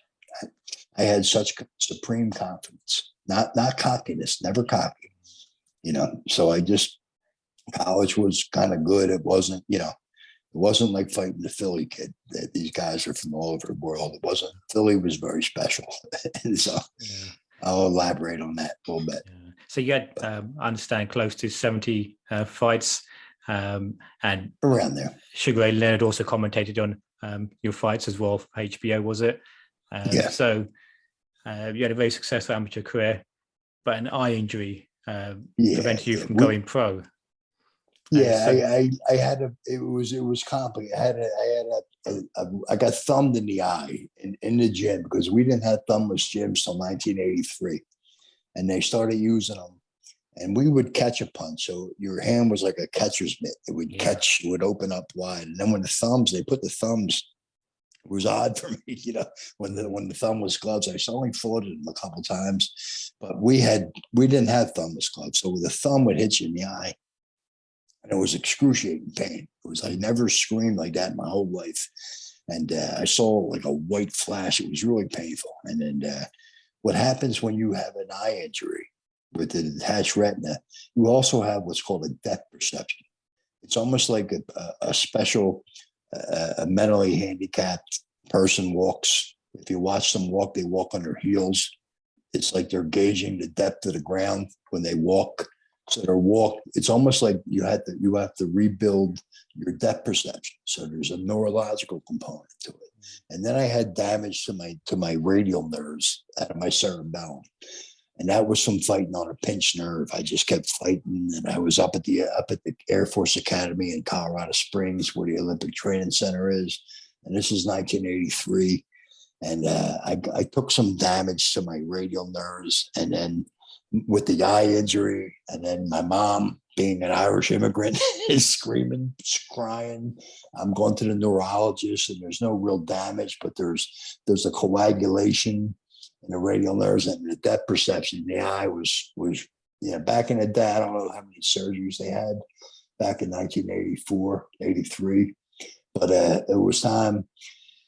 I had such supreme confidence, not cockiness, never cocky, you know. So college was kind of good. It wasn't like fighting the Philly kid. These guys are from all over the world. It wasn't. Philly was very special. And so I'll elaborate on that a little bit. Yeah. So you had, I understand, close to 70 fights. And around there. Sugar Ray Leonard also commentated on your fights as well for HBO, was it? Yeah. So you had a very successful amateur career, but an eye injury prevented you from going pro. Yeah, I had it was complicated. I got thumbed in the eye in the gym because we didn't have thumbless gyms till 1983, and they started using them. And we would catch a punch, so your hand was like a catcher's mitt. It would catch, it would open up wide, and then when they put the thumbs. It was odd for me, you know, when the thumb was gloves. I only fought them a couple times, but we didn't have thumbless gloves, so the thumb would hit you in the eye. And it was excruciating pain. I never screamed like that in my whole life. And I saw like a white flash. It was really painful. And then what happens when you have an eye injury with the detached retina, you also have what's called a depth perception. It's almost like a special, a mentally handicapped person walks. If you watch them walk, they walk on their heels. It's like they're gauging the depth of the ground when they walk. So it's almost like you have to rebuild your depth perception. So there's a neurological component to it. And then I had damage to my radial nerves out of my cerebellum. And that was from fighting on a pinched nerve. I just kept fighting. And I was up at the Air Force Academy in Colorado Springs, where the Olympic Training Center is. And this is 1983. And I took some damage to my radial nerves. And then with the eye injury, and then my mom, being an Irish immigrant, is screaming, crying. I'm going to the neurologist, and there's no real damage, but there's a coagulation in the radial nerves, and the depth perception in the eye was back in the day. I don't know how many surgeries they had back in 1984, 83, but it was time.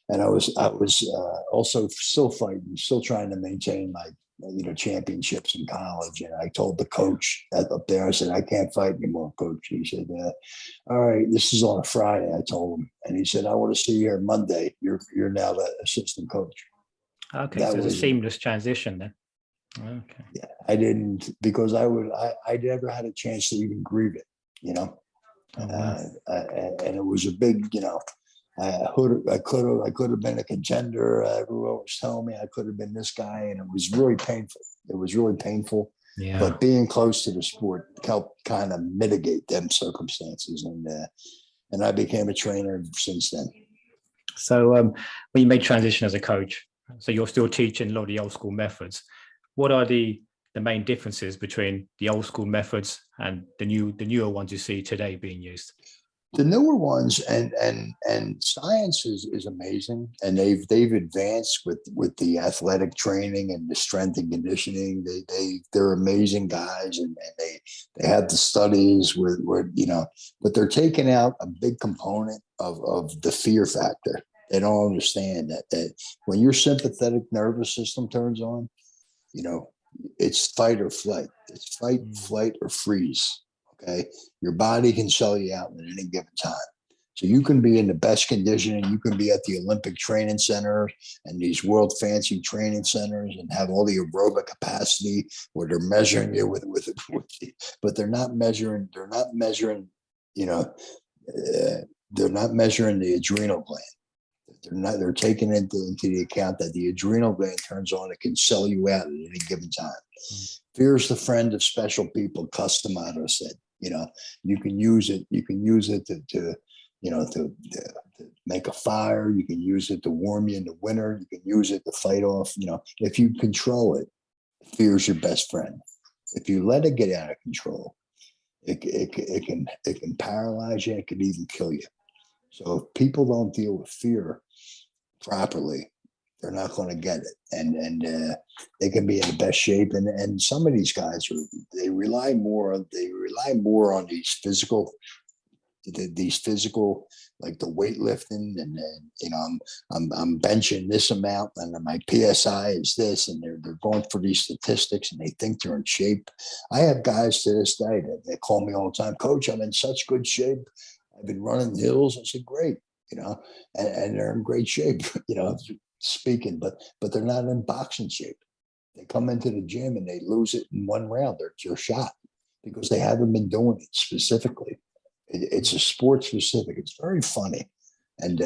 And I was also still fighting, still trying to maintain my championships in college. And I told the coach up there, I said, I can't fight anymore, coach. He said, all right, this is on a Friday, I told him. And he said, I want to see you here Monday. You're now the assistant coach. Okay, so it's a seamless transition then. Okay. Yeah, I didn't, because I never had a chance to even grieve it, you know. Oh, wow. And it was a big, I could have been a contender. Everyone was telling me I could have been this guy, and it was really painful. It was really painful. Yeah. But being close to the sport helped kind of mitigate them circumstances, and I became a trainer since then. So when you made transition as a coach, so you're still teaching a lot of the old school methods. What are the main differences between the old school methods and the newer ones you see today being used? The newer ones and science is amazing, and they've advanced with the athletic training and the strength and conditioning. They're amazing guys, and they have the studies where but they're taking out a big component of the fear factor. They don't understand that when your sympathetic nervous system turns on, it's fight or flight. It's fight, flight, or freeze. Okay. Your body can sell you out at any given time. So you can be in the best condition, and you can be at the Olympic training center and these world fancy training centers and have all the aerobic capacity where they're measuring you but they're not measuring, they're not measuring the adrenal gland. They're taking into the account that the adrenal gland turns on. It can sell you out at any given time. Fear is the friend of special people. Customato said, you can use it. You can use it to make a fire. You can use it to warm you in the winter. You can use it to fight off. If you control it, fear is your best friend. If you let it get out of control, it can paralyze you. It can even kill you. So if people don't deal with fear properly, they're not going to get it, and they can be in the best shape. And some of these guys they rely more on these physical, like the weightlifting, and I'm benching this amount, and my PSI is this, and they're going for these statistics, and they think they're in shape. I have guys to this day that they call me all the time, Coach, I'm in such good shape. I've been running hills. I said, great, and they're in great shape, speaking, but they're not in boxing shape. They come into the gym and they lose it in one round. They're shot because they haven't been doing it specifically. It's a sport specific. It's very funny. And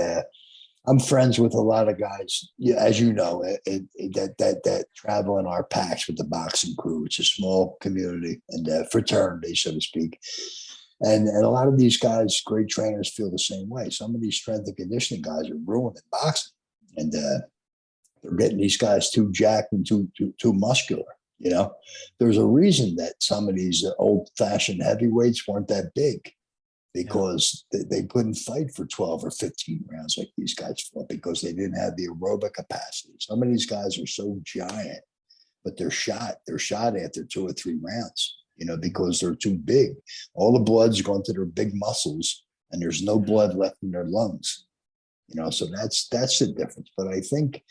I'm friends with a lot of guys, as you know, that travel in our packs with the boxing crew. It's a small community and fraternity, so to speak. And a lot of these guys, great trainers, feel the same way. Some of these strength and conditioning guys are ruining boxing. And they're getting these guys too jacked and too muscular. There's a reason that some of these old-fashioned heavyweights weren't that big, because they couldn't fight for 12 or 15 rounds like these guys fought, because they didn't have the aerobic capacity. Some of these guys are so giant, but they're shot. They're shot after 2 or 3 rounds, because they're too big. All the blood's going to their big muscles, and there's no blood left in their lungs. So that's the difference. But I think,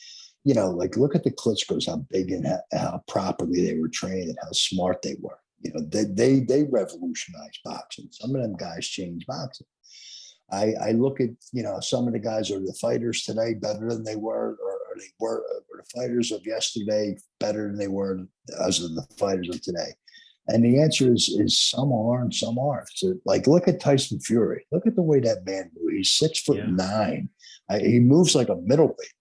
like, look at the Klitschko's, how big and how properly they were trained and how smart they were. They revolutionized boxing. Some of them guys changed boxing. I look at, some of the guys, are the fighters today better than they were, or the fighters of yesterday better than they were as of the fighters of today? And the answer is some are and some aren't. So, like, look at Tyson Fury. Look at the way that man moves. He's 6'9". He moves like a middleweight.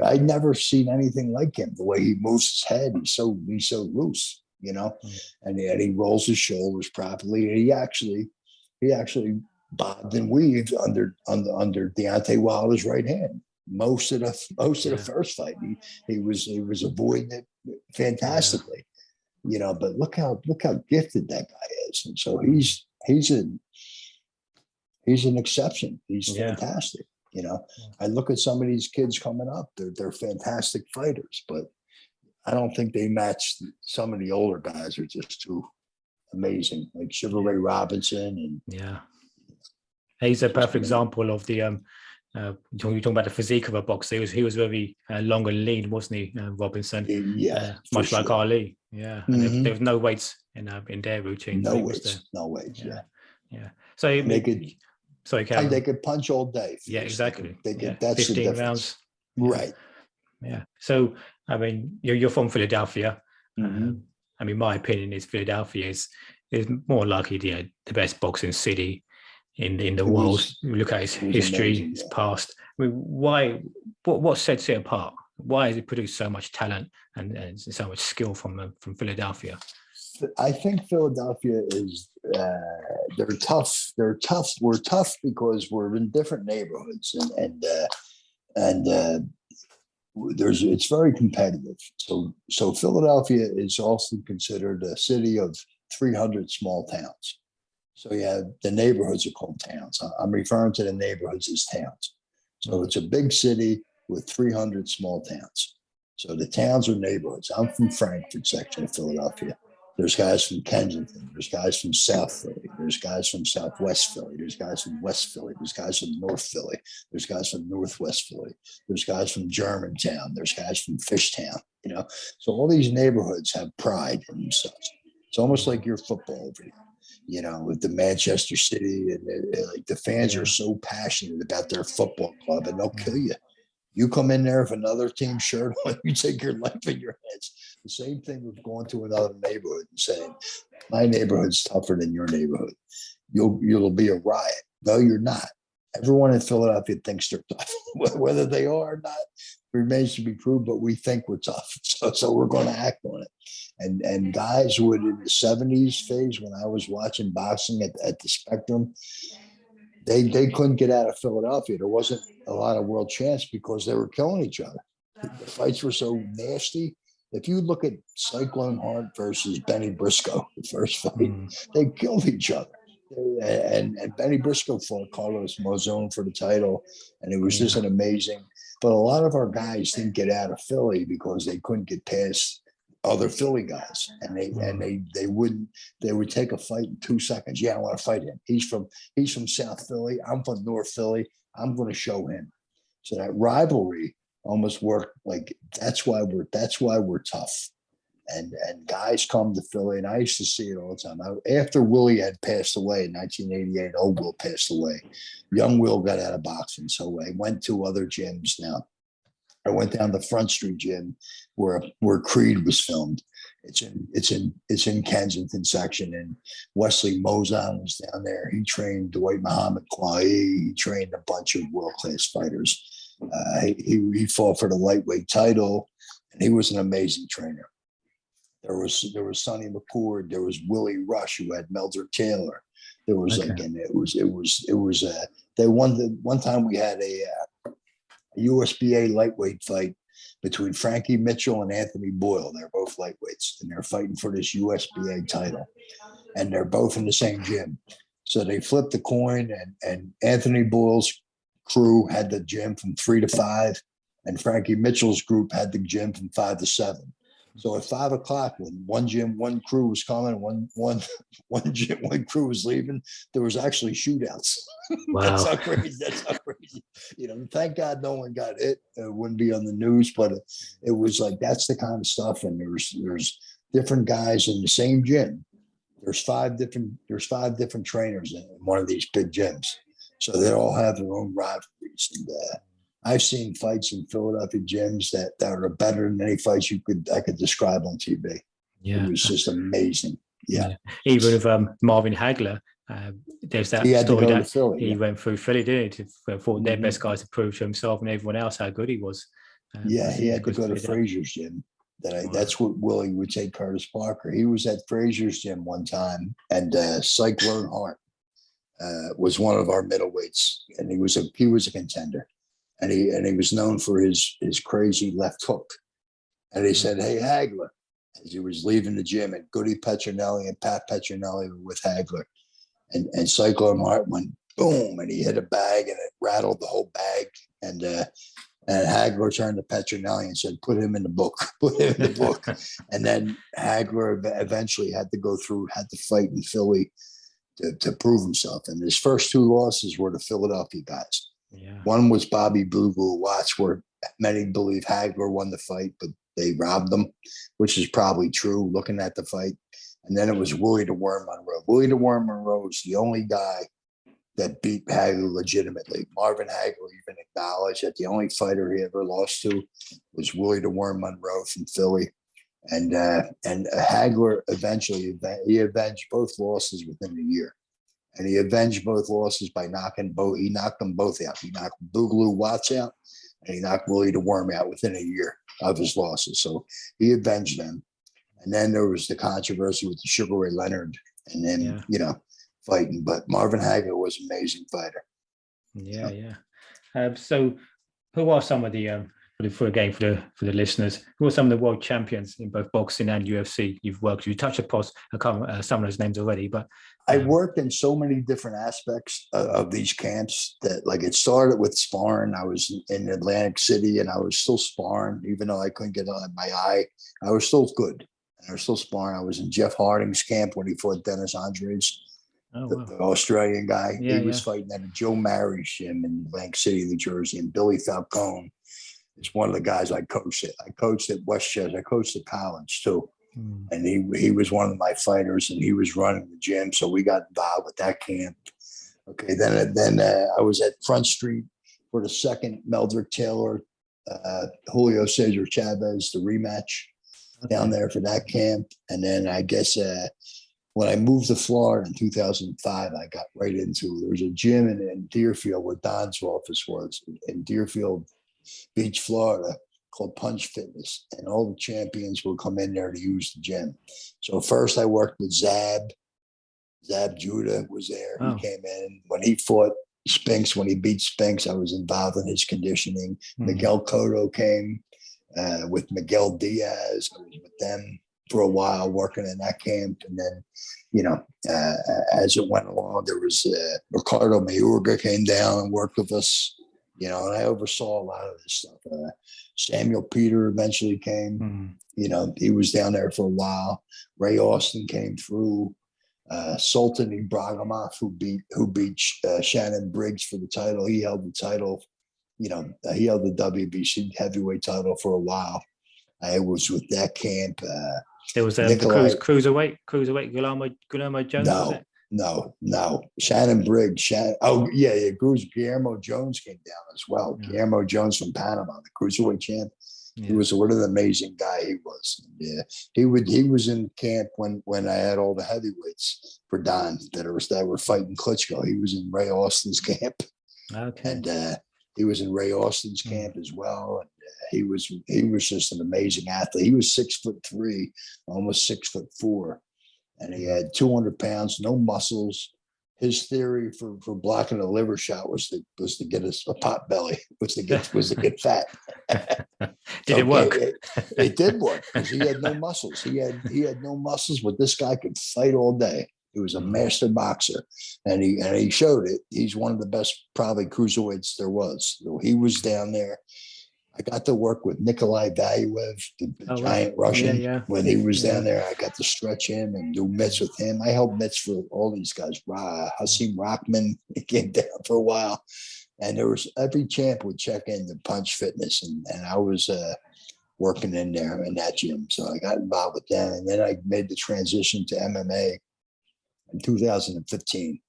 I'd never seen anything like him. The way he moves his head, he's so loose, and he rolls his shoulders properly. And he actually bobbed and weaved under Deontay Wilder's right hand. Most of the first fight, he was avoiding it fantastically. But look how gifted that guy is, and so he's an exception. He's fantastic. I look at some of these kids coming up; they're fantastic fighters, but I don't think they match some of the older guys. Are just too amazing, like Sugar Ray Robinson, and he's a perfect example of the. You're talking about the physique of a boxer. He was very long and lean, wasn't he, Robinson? Much like Ali. Yeah, and there was no weights in their routine. No weights. Yeah. So they could. Sorry, Kevin. They could punch all day. Yeah, exactly. They could. That's 15 the difference. Rounds. Right. Yeah. So I mean, you're from Philadelphia. My opinion is Philadelphia is more likely the best boxing city in the world. You look at his history, amazing, his past. I mean, why? What sets it apart? Why has it produced so much talent and so much skill from Philadelphia? I think Philadelphia is they're tough. They're tough. We're tough because we're in different neighborhoods, and it's very competitive. So Philadelphia is also considered a city of 300 small towns. So yeah, the neighborhoods are called towns. I'm referring to the neighborhoods as towns. So it's a big city with 300 small towns. So the towns are neighborhoods. I'm from Frankfurt section of Philadelphia. There's guys from Kensington. There's guys from South Philly. There's guys from Southwest Philly. There's guys from West Philly. There's guys from North Philly. There's guys from Northwest Philly. There's guys from Germantown. There's guys from Fishtown. So all these neighborhoods have pride in themselves. It's almost like your football over here, with the Manchester City, and like the fans are so passionate about their football club, and they'll kill you. You come in there with another team shirt on, you take your life in your hands. The same thing with going to another neighborhood and saying, my neighborhood's tougher than your neighborhood. You'll be a riot. No, you're not. Everyone in Philadelphia thinks they're tough. Whether they are or not remains to be proved, but we think we're tough. So we're going to act on it. And guys would, in the 70s phase, when I was watching boxing at the Spectrum, they couldn't get out of Philadelphia. There wasn't a lot of world champs because they were killing each other. The fights were so nasty. If you look at Cyclone Hart versus Benny Briscoe, the first fight, they killed each other. And Benny Briscoe fought Carlos Monzon for the title, and it was just an amazing. But a lot of our guys didn't get out of Philly because they couldn't get past other Philly guys, and they would take a fight in 2 seconds. Yeah, I want to fight him. He's from South Philly. I'm from North Philly. I'm going to show him. So that rivalry almost worked. Like that's why we're tough. And guys come to Philly, and I used to see it all the time. After Willie had passed away in 1988, old Will passed away. Young Will got out of boxing, so I went to other gyms. Now I went down the Front Street gym where Creed was filmed. It's in Kensington section, and Wesley Mozon was down there. He trained Dwight Muhammad Quai. He trained a bunch of world-class fighters. He fought for the lightweight title, and he was an amazing trainer. There was Sonny McCord. There was Willie Rush, who had Melder Taylor. There was they won one time. We had a USBA lightweight fight between Frankie Mitchell and Anthony Boyle. They're both lightweights, and they're fighting for this USBA title, and they're both in the same gym. So they flipped the coin, and Anthony Boyle's crew had the gym from 3 to 5, and Frankie Mitchell's group had the gym from 5 to 7. So at 5 o'clock, when one crew was coming, one crew was leaving, there was actually shootouts. Wow. That's how crazy. Thank God no one got hit. It wouldn't be on the news, but it was like, that's the kind of stuff. And there's different guys in the same gym. There's five different trainers in one of these big gyms. So they all have their own rivalries. And I've seen fights in Philadelphia gyms that are better than any fights I could describe on TV. Yeah. It was just amazing. Yeah. Even with Marvin Hagler, there's that story that Philly, he went through Philly, didn't he? To fought their best guys to prove to himself and everyone else how good he was. He had to go to Frazier's gym. That's what Willie would take Curtis Parker. He was at Frazier's gym one time, and Cyclone Hart was one of our middleweights, and he was a contender. And he was known for his crazy left hook. And he said, "Hey, Hagler," as he was leaving the gym, and Goody Petronelli and Pat Petronelli were with Hagler. And Cyclone Hart went boom, and he hit a bag, and it rattled the whole bag. And Hagler turned to Petronelli and said, "Put him in the book. Put him in the book." And then Hagler eventually had to fight in Philly to prove himself. And his first 2 losses were the Philadelphia guys. Yeah. One was Bobby Blue Blue Watts, where many believe Hagler won the fight, but they robbed him, which is probably true looking at the fight. And then it was Willie the Worm Monroe. Willie the Worm Monroe is the only guy that beat Hagler legitimately. Marvin Hagler even acknowledged that the only fighter he ever lost to was Willie the Worm Monroe from Philly. And Hagler eventually he avenged both losses within a year. and he avenged both losses by he knocked them both out. He knocked Boogaloo Watts out, and he knocked Willie the Worm out within a year of his losses. So he avenged them. And then there was the controversy with the Sugar Ray Leonard and then, fighting. But Marvin Hagler was an amazing fighter. So who are some of the for the listeners, who are some of the world champions in both boxing and UFC you've worked with? You touched upon some of those names already, but I worked in so many different aspects of these camps that, like, it started with sparring. I was in Atlantic City and I was still sparring, even though I couldn't get on my eye. I was still good. And I was still sparring. I was in Jeff Harding's camp when he fought Dennis Andres, the Australian guy. He was fighting at a Joe Mary's gym in Atlantic City, New Jersey, and Billy Falcone is one of the guys I coached at. I coached at Westchester. I coached at college too. And he was one of my fighters, and he was running the gym. So we got involved with that camp. Okay. Then I was at Front Street for the second Meldrick Taylor, Julio Cesar Chavez, the rematch down there for that camp. And then I guess when I moved to Florida in 2005, I got right into, there was a gym in Deerfield where Don's office was in Deerfield Beach, Florida, called Punch Fitness, and all the champions would come in there to use the gym. So first I worked with Zab Judah was there. He came in when he fought Spinks. When he beat Spinks, I was involved in his conditioning. Miguel Cotto came with Miguel Diaz. I was with them for a while working in that camp. And then, as it went along, there was Ricardo Mayorga came down and worked with us. And I oversaw a lot of this stuff. Samuel Peter eventually came. He was down there for a while. Ray Austin came through. Sultan Ibragimov, who beat Shannon Briggs for the title. He held the title. He held the WBC heavyweight title for a while. I was with that camp. There was the cruiserweight Guillermo Jones. Was it? No. Shannon Briggs. Guillermo Jones came down as well. Yeah. Guillermo Jones from Panama, the cruiserweight champ. Yeah. He was what an amazing guy he was. Yeah, he was in camp when I had all the heavyweights for Don that were fighting Klitschko. He was in Ray Austin's camp. Okay. And he was in Ray Austin's camp as well. And he was just an amazing athlete. He was 6'3", almost 6'4". And he had 200 pounds, no muscles. His theory for blocking a liver shot was to get a pot belly, was to get fat. Did it work? It did work because he had no muscles. He had no muscles, but this guy could fight all day. He was a master boxer, and he showed it. He's one of the best probably cruiserweights there was. So he was down there. I got to work with Nikolai Valuev, the giant Russian. Yeah. When he was down there, I got to stretch him and do mitts with him. I held mitts for all these guys. Hasim Rockman, he came down for a while. And there was every champ would check in to Punch Fitness. And I was working in there in that gym. So I got involved with them. And then I made the transition to MMA in 2015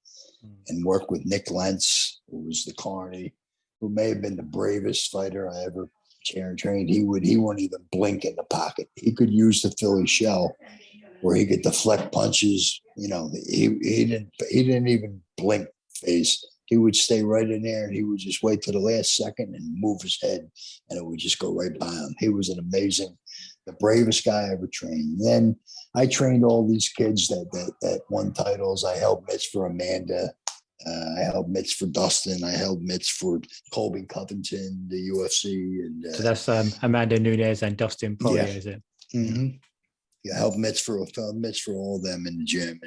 and worked with Nick Lentz, who was the Carney, who may have been the bravest fighter I ever trained. He wouldn't even blink in the pocket. He could use the Philly shell where he could deflect punches. He didn't even blink face. He would stay right in there and he would just wait to the last second and move his head and it would just go right by him. He was the bravest guy I ever trained. And then I trained all these kids that won titles. I held mitts for Amanda. I held mitts for Dustin. I held mitts for Colby Covington, the UFC. And so that's Amanda Nunes and Dustin Poirier, is it? Mm-hmm. Yeah, I held mitts for all of them in the gym,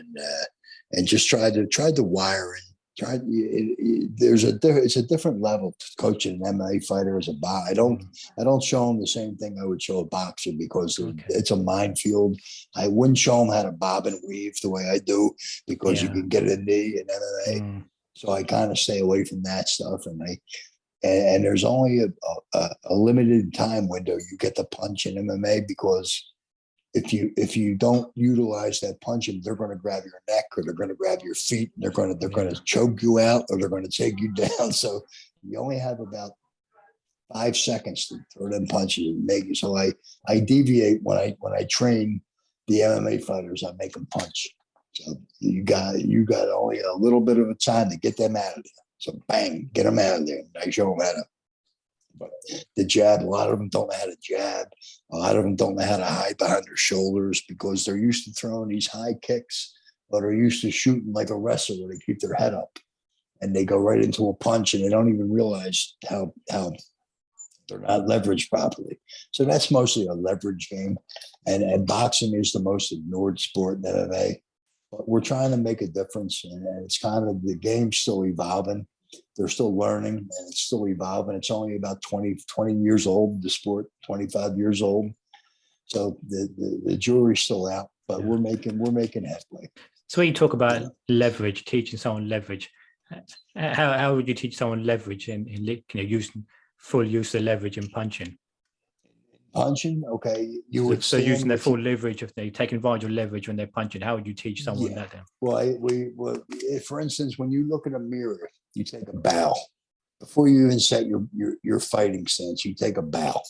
and just tried to wire in. It's a different level to coaching an MMA fighter as a boxer. I don't show them the same thing I would show a boxer because it's a minefield. I wouldn't show them how to bob and weave the way I do because you can get a knee in MMA. So I kind of stay away from that stuff. And there's only a limited time window you get to punch in MMA because if you don't utilize that punching, they're going to grab your neck or they're going to grab your feet and they're going to choke you out or they're going to take you down. So you only have about 5 seconds to throw them punches and make it. So I deviate when I train the MMA fighters. I make them punch. So you got only a little bit of a time to get them out of there. So bang, get them out of there. I show them how to. But the jab, a lot of them don't know how to jab. A lot of them don't know how to hide behind their shoulders because they're used to throwing these high kicks, but are used to shooting like a wrestler where they keep their head up and they go right into a punch and they don't even realize how they're not leveraged properly. So that's mostly a leverage game. And boxing is the most ignored sport in MMA. But we're trying to make a difference. And it's kind of the game's still evolving. They're still learning and it's still evolving. It's only about 20 years old, the sport, 25 years old. So the jury's still out, but we're making headway. So when you talk about leverage, teaching someone leverage, how would you teach someone leverage in using full use of leverage in punching? Punching, okay. So using their full leverage, if they take advantage of leverage when they're punching, how would you teach someone that then? Well, for instance, when you look in a mirror, you take a bow. Before you even set your fighting stance, you take a bow.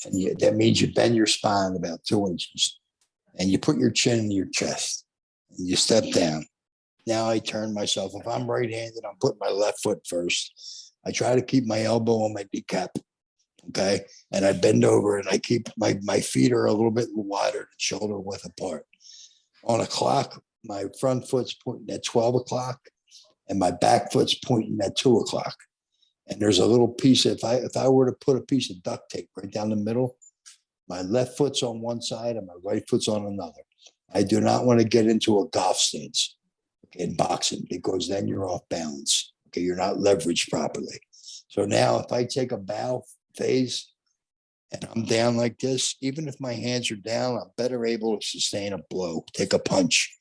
And that means you bend your spine about 2 inches. And you put your chin in your chest. And you step down. Now I turn myself. If I'm right-handed, I'm putting my left foot first. I try to keep my elbow on my kneecap. Okay. And I bend over and I keep my feet are a little bit wider than shoulder width apart. On a clock, my front foot's pointing at 12 o'clock and my back foot's pointing at 2 o'clock. And there's a little piece. If I were to put a piece of duct tape right down the middle, my left foot's on one side and my right foot's on another. I do not want to get into a golf stance in boxing because then you're off balance. Okay. You're not leveraged properly. So now if I take a bow, Fayz, and I'm down like this, even if my hands are down, I'm better able to sustain a blow, take a punch,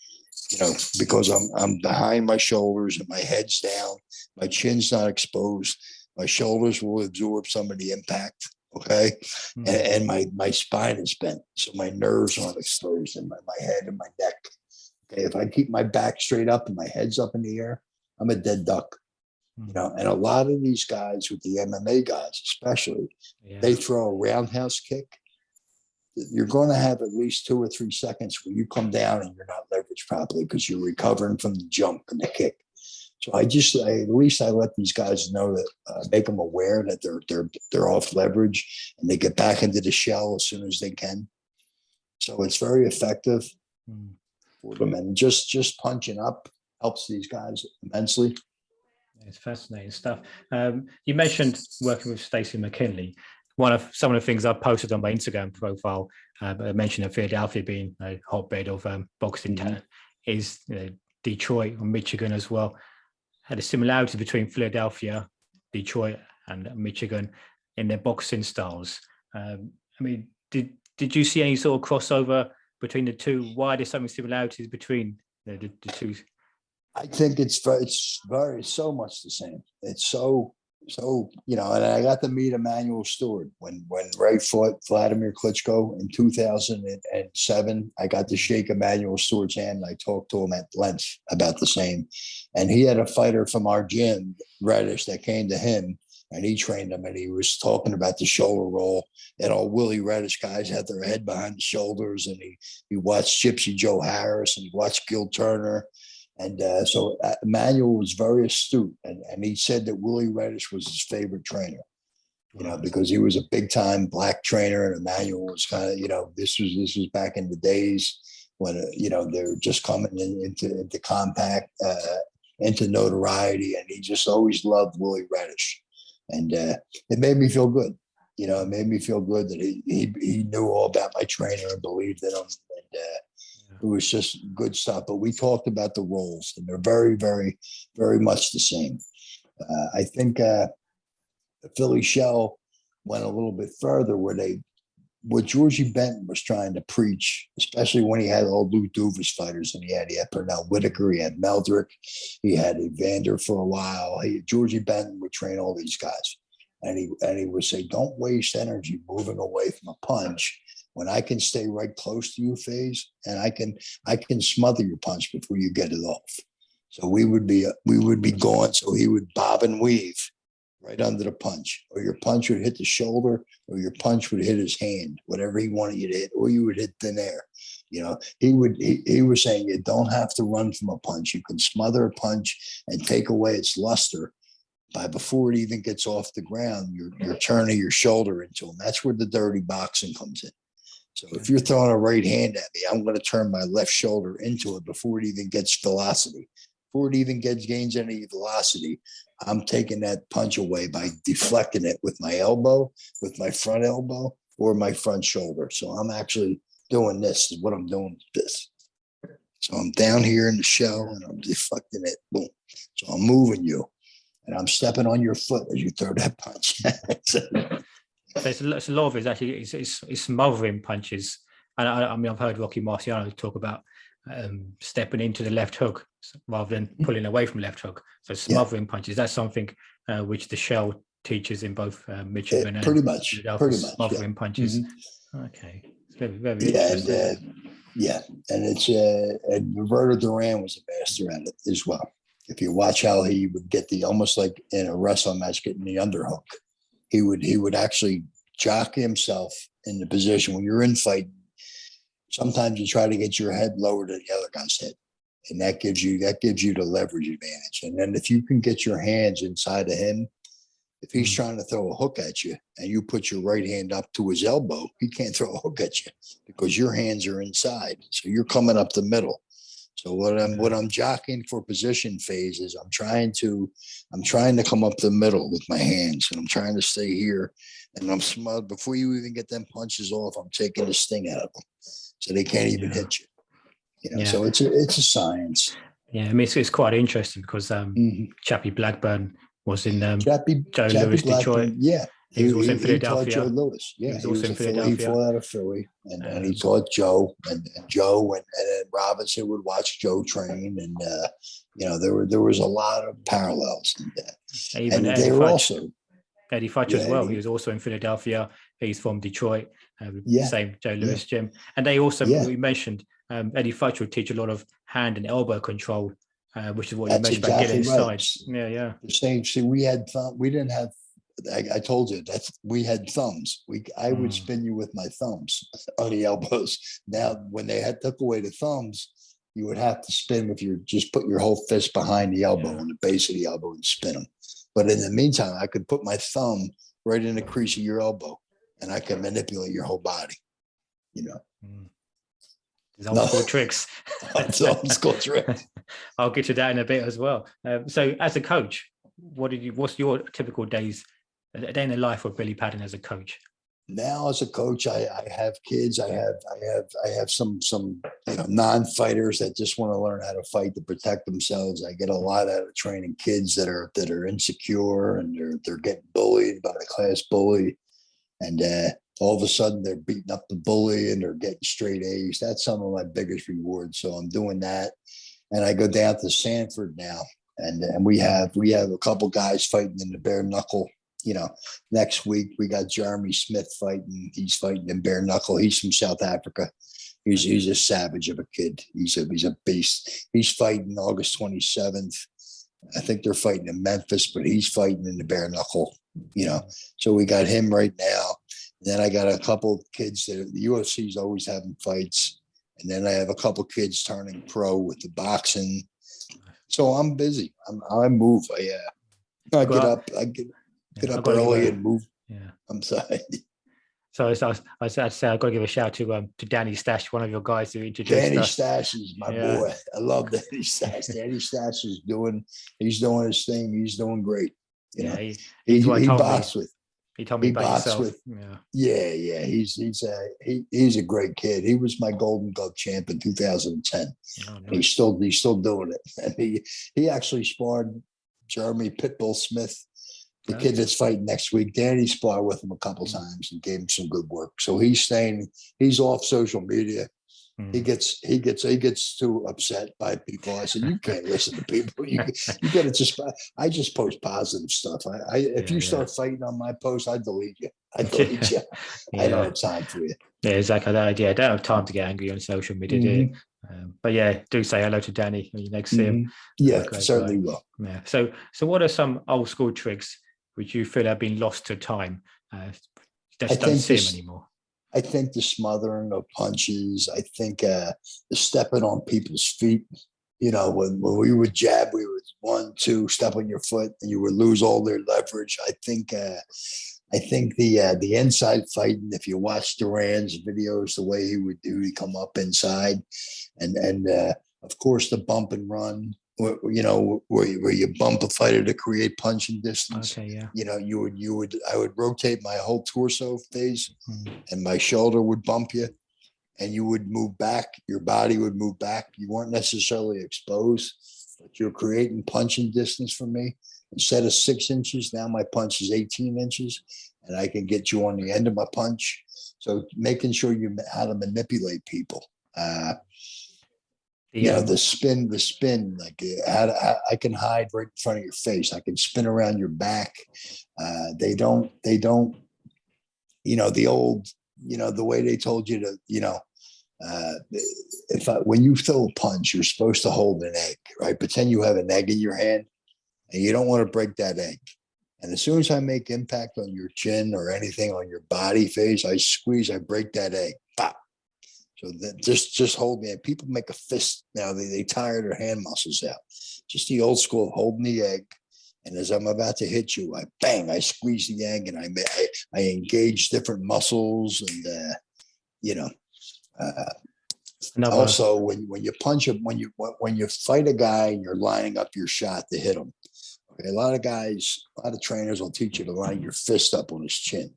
because I'm behind my shoulders and my head's down, my chin's not exposed, my shoulders will absorb some of the impact, okay? And my spine is bent, so my nerves aren't exposed in my head and my neck. Okay, if I keep my back straight up and my head's up in the air, I'm a dead duck. And a lot of these guys with the MMA guys, especially, they throw a roundhouse kick. You're going to have at least 2 or 3 seconds where you come down and you're not leveraged properly because you're recovering from the jump and the kick. So at least I let these guys know that, make them aware that they're off leverage and they get back into the shell as soon as they can. So it's very effective for them, and just punching up helps these guys immensely. It's fascinating stuff. You mentioned working with Stacey McKinley. Some of the things I posted on my Instagram profile, I mentioned that Philadelphia being a hotbed of boxing talent, is Detroit or Michigan as well. Had a similarity between Philadelphia, Detroit, and Michigan in their boxing styles. Did you see any sort of crossover between the two? Why are there so many similarities between the two? I think it's so much the same. It's so, and I got to meet Emanuel Stewart when Ray fought Vladimir Klitschko in 2007. I got to shake Emanuel Stewart's hand. And I talked to him at length about the same. And he had a fighter from our gym, Reddish, that came to him and he trained him, and he was talking about the shoulder roll. And all Willie Reddish guys had their head behind the shoulders, and he watched Gypsy Joe Harris and he watched Gil Turner. And so Emanuel was very astute, and he said that Willie Reddish was his favorite trainer, because he was a big time black trainer, and Emanuel was kind of, this was back in the days when they were just coming into compact, into notoriety, and he just always loved Willie Reddish, and it made me feel good. It made me feel good that he knew all about my trainer and believed in him, and it was just good stuff. But we talked about the roles, and they're very, very, very much the same. I think Philly Shell went a little bit further what Georgie Benton was trying to preach, especially when he had all Lou Duvas fighters, and he had Pernell Whitaker, he had Meldrick, he had Evander for a while. Georgie Benton would train all these guys, and he would say, "Don't waste energy moving away from a punch. When I can stay right close to you, Fayz, and I can smother your punch before you get it off." So we would be gone. So he would bob and weave right under the punch, or your punch would hit the shoulder, or your punch would hit his hand, whatever he wanted you to hit, or you would hit thin air. He was saying you don't have to run from a punch. You can smother a punch and take away its luster before it even gets off the ground. You're turning your shoulder into him. That's where the dirty boxing comes in. So if you're throwing a right hand at me, I'm going to turn my left shoulder into it before it even gets velocity. Before it even gains any velocity, I'm taking that punch away by deflecting it with my elbow, with my front elbow, or my front shoulder. So I'm actually doing this. Is what I'm doing is this. So I'm down here in the shell and I'm deflecting it. Boom. So I'm moving you, and I'm stepping on your foot as you throw that punch. So it's a lot of it is actually it's smothering punches. And I mean, I've heard Rocky Marciano talk about stepping into the left hook rather than pulling away from left hook. So smothering punches. That's something which the shell teaches in both Michigan and pretty much smothering punches. Mm-hmm. Okay, it's very, very interesting. And it's and Roberto Duran was a master at it as well. If you watch how he would get almost like in a wrestling match, getting the underhook, he would actually jockey himself in the position when you're in fight. Sometimes you try to get your head lower than the other guy's head, and that gives you the leverage advantage. And then if you can get your hands inside of him, if he's trying to throw a hook at you and you put your right hand up to his elbow, he can't throw a hook at you because your hands are inside. So you're coming up the middle. So what I'm jockeying for position phase is I'm trying to come up the middle with my hands, and I'm trying to stay here, and I'm smothered before you even get them punches off. I'm taking the sting out of them, so they can't even hit you. So it's a science. Yeah, I mean it's quite interesting because Chappie Blackburn was in Joe Lewis Detroit. Yeah. He was also in Philadelphia. He taught Joe Lewis. Yeah, he was also in Philadelphia. He flew out of Philly, and he taught Joe, and Joe, and then Robinson would watch Joe train, and there was a lot of parallels in that. Even and they were also Eddie Futch as well. He was also in Philadelphia. He's from Detroit. Same Joe Lewis Gym, and they also we mentioned Eddie Futch would teach a lot of hand and elbow control, which is what you mentioned about getting inside. Yeah. The same. See, we didn't have. I told you that we had thumbs. I would spin you with my thumbs on the elbows. Now, when they took away the thumbs, you would have to spin just put your whole fist behind the elbow on the base of the elbow and spin them. But in the meantime, I could put my thumb right in the crease of your elbow, and I can manipulate your whole body. These old school tricks. It's old school tricks. I'll get to that in a bit as well. So, as a coach, what's your typical a day in the life of Billy Padden as a coach? Now, as a coach, I have kids. I have some non-fighters that just want to learn how to fight to protect themselves. I get a lot out of training kids that are insecure and they're getting bullied by the class bully, and all of a sudden they're beating up the bully and they're getting straight A's. That's some of my biggest rewards. So I'm doing that, and I go down to Sanford now, and we have a couple guys fighting in the bare knuckle. Next week we got Jeremy Smith fighting. He's fighting in bare knuckle. He's from South Africa. He's a savage of a kid. He's a beast. He's fighting August 27th. I think they're fighting in Memphis, but he's fighting in the bare knuckle. So we got him right now. And then I got a couple kids that the UFC is always having fights, and then I have a couple kids turning pro with the boxing. So I'm busy. I move. I get up early and move. Yeah, I'm sorry. So I say I've got to give a shout to Danny Stash, one of your guys who introduced Danny us. Stash is my boy. I love Danny Stash. Danny Stash is doing his thing. He's doing great. He boxed with. He told me about yourself. He's a great kid. He was my Golden Glove champ in 2010. Oh, no. He's still doing it. And he actually sparred Jeremy Pitbull Smith, the kid that's fighting next week. Danny sparred with him a couple times and gave him some good work. So he's off social media. He gets too upset by people. I said, you can't listen to people. You got to I just post positive stuff. If you start fighting on my post, I delete you. I don't have time for you. Yeah, exactly that idea. I don't have time to get angry on social media, do you? But yeah, do say hello to Danny when you next see him. Yeah, certainly will. Yeah. So what are some old school tricks which you feel have been lost to time? Just don't see them anymore. I think the smothering of punches, I think the stepping on people's feet. You know, when we would jab, we would 1, 2, step on your foot, and you would lose all their leverage. I think the inside fighting. If you watch Duran's videos, the way he would do, he come up inside, and of course the bump and run. You know, where you bump a fighter to create punching distance. Okay, yeah. You know, I would rotate my whole torso phase, and my shoulder would bump you, and you would move back. Your body would move back. You weren't necessarily exposed, but you're creating punching distance for me. Instead of 6 inches, now my punch is 18 inches, and I can get you on the end of my punch. So making sure you how to manipulate people. You know, the spin, like I can hide right in front of your face. I can spin around your back. They don't, you know, the old, you know, the way they told you to, you know, when you throw a punch, you're supposed to hold an egg, right? Pretend you have an egg in your hand and you don't want to break that egg. And as soon as I make impact on your chin or anything on your body phase, I squeeze, I break that egg. Pop. So that just hold me. People make a fist now. They tire their hand muscles out. Just the old school holding the egg. And as I'm about to hit you, I squeeze the egg, and I engage different muscles, and you know. Also, when you punch him, when you fight a guy and you're lining up your shot to hit him, okay, a lot of trainers will teach you to line your fist up on his chin.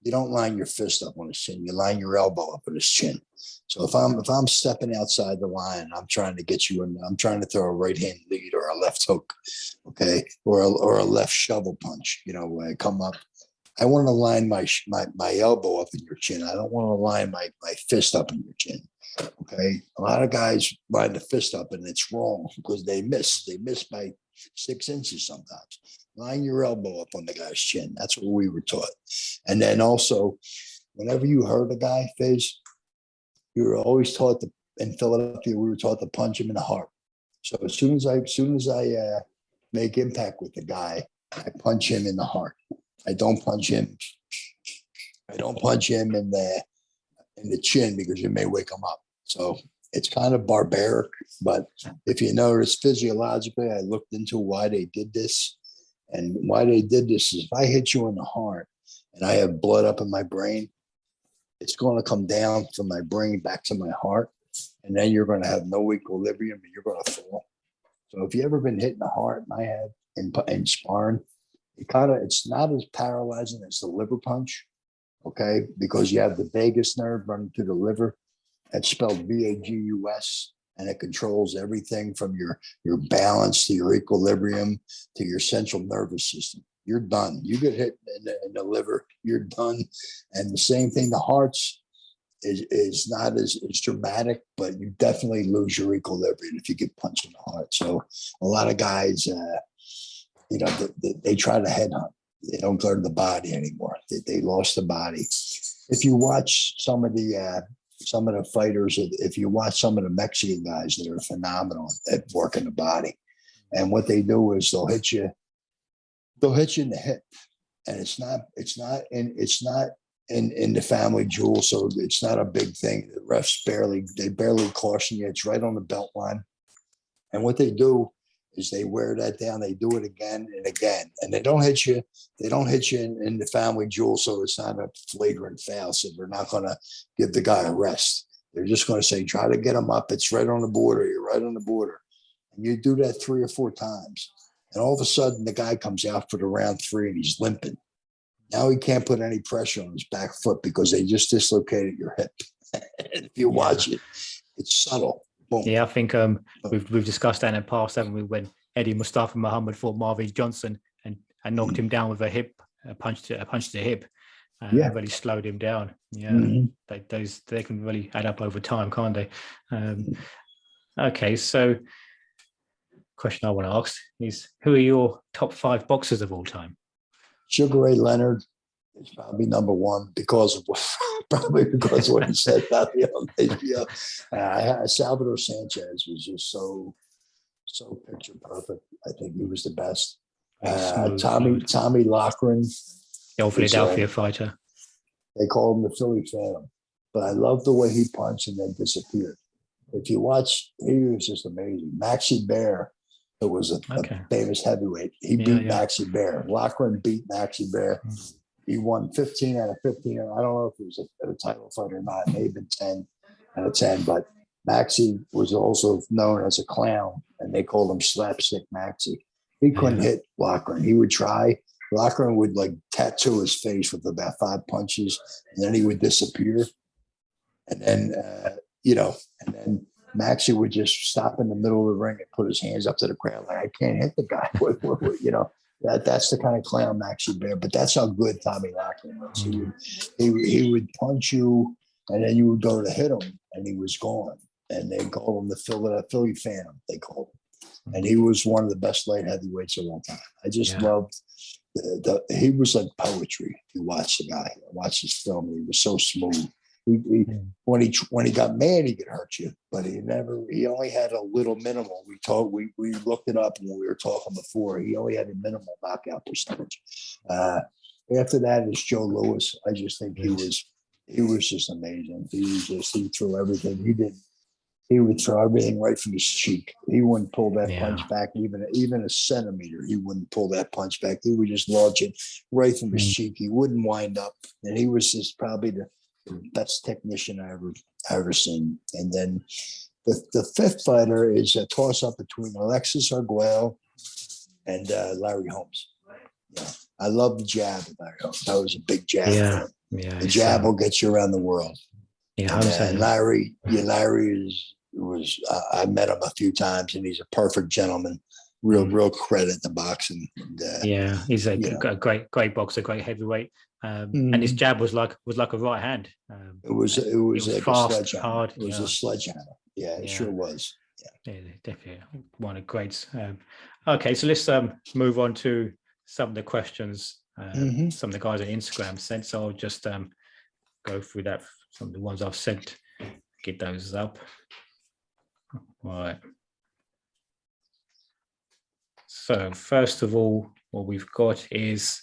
You don't line your fist up on his chin. You line your elbow up on his chin. So if I'm stepping outside the line, I'm trying to get you in. I'm trying to throw a right hand lead or a left hook, okay, or a left shovel punch. You know, when I come up, I want to line my elbow up in your chin. I don't want to line my fist up in your chin. Okay, a lot of guys line the fist up, and it's wrong because they miss. They miss by 6 inches sometimes. Line your elbow up on the guy's chin. That's what we were taught. And then also, whenever you hurt a guy, Fayz, you were always taught in Philadelphia, we were taught to punch him in the heart. So as soon as I make impact with the guy, I punch him in the heart. I don't punch him in the chin because you may wake him up. So it's kind of barbaric, but if you notice physiologically, I looked into why they did this. And why they did this is if I hit you in the heart and I have blood up in my brain, it's going to come down from my brain back to my heart. And then you're going to have no equilibrium and you're going to fall. So if you ever been hit in the heart, and I have in sparring, it's not as paralyzing as the liver punch, okay? Because you have the vagus nerve running through the liver. That's spelled VAGUS. And it controls everything from your balance to your equilibrium to your central nervous system. You're done. You get hit in the liver, you're done. And the same thing, the heart's is not as dramatic, but you definitely lose your equilibrium if you get punched in the heart. So a lot of guys, you know, they try to headhunt. They don't go to the body anymore. They lost the body. If you watch some of the fighters, if you watch some of the Mexican guys that are phenomenal at working the body, and what they do is they'll hit you in the hip, and it's not in the family jewel, so it's not a big thing. The refs barely caution you. It's right on the belt line, and what they do is they wear that down. They do it again and again, and they don't hit you. They don't hit you in the family jewel, so it's not a flagrant foul. So they're not going to give the guy a rest. They're just going to say, try to get him up. It's right on the border. You're right on the border. And you do that 3 or 4 times. And all of a sudden, the guy comes out for the round 3 and he's limping. Now he can't put any pressure on his back foot because they just dislocated your hip. And if you watch it, it's subtle. Boom. Yeah, I think we've discussed that in the past, haven't we? When Eddie Mustafa Muhammad fought Marvin Johnson and knocked him down with a punch to the hip, really slowed him down. Yeah, they can really add up over time, can't they? Okay, so question I want to ask is, who are your top 5 boxers of all time? Sugar Ray Leonard is probably number 1 because of what he said about me on HBO. Salvador Sanchez was just so picture perfect. I think he was the best. Tommy Loughran, the old Philadelphia fighter. They called him the Philly Phantom. but I love the way he punched and then disappeared. If you watch, he was just amazing. Maxie Bear, who was a famous heavyweight, he beat Maxie Bear. Loughran beat Maxie Bear. He won 15 out of 15. I don't know if it was a title fight or not. It may have been 10 out of 10, but Maxie was also known as a clown, and they called him Slapstick Maxie. He couldn't hit Loughran. He would try. Loughran would like tattoo his face with about 5 punches, and then he would disappear. And then, and then Maxie would just stop in the middle of the ring and put his hands up to the crowd like, I can't hit the guy. That's the kind of clown Maxie Bear. But that's how good Tommy Loughran was. He would punch you, and then you would go to hit him, and he was gone. And they called him the Philly Phantom, they called him. And he was one of the best light heavyweights of all time. I just loved he was like poetry. If you watch the guy, watch his film, he was so smooth. When he got mad, he could hurt you, but he only had a little minimal. We looked it up when we were talking before. He only had a minimal knockout percentage. After that is Joe Louis. I just think he was just amazing. He threw everything. He would throw everything right from his cheek. He wouldn't pull that punch back even a centimeter. He wouldn't pull that punch back. He would just launch it right from his cheek. He wouldn't wind up. And he was just probably the best technician I ever seen. And then the fifth fighter is a toss-up between Alexis Arguello and Larry Holmes. Yeah, I love the jab of Larry Holmes. That was a big jab. Yeah, the jab will get you around the world. Yeah, and Larry was I met him a few times, and he's a perfect gentleman. Real credit to boxing. And, he's a great boxer, great heavyweight. And his jab was like a right hand. It was like fast, a sledgehammer. hard. It was a sledgehammer. Yeah, it sure was. Yeah, definitely one of the greats. Okay, so let's move on to some of the questions some of the guys on Instagram sent. So I'll just go through that. Some of the ones I've sent, get those up. All right. So first of all, what we've got is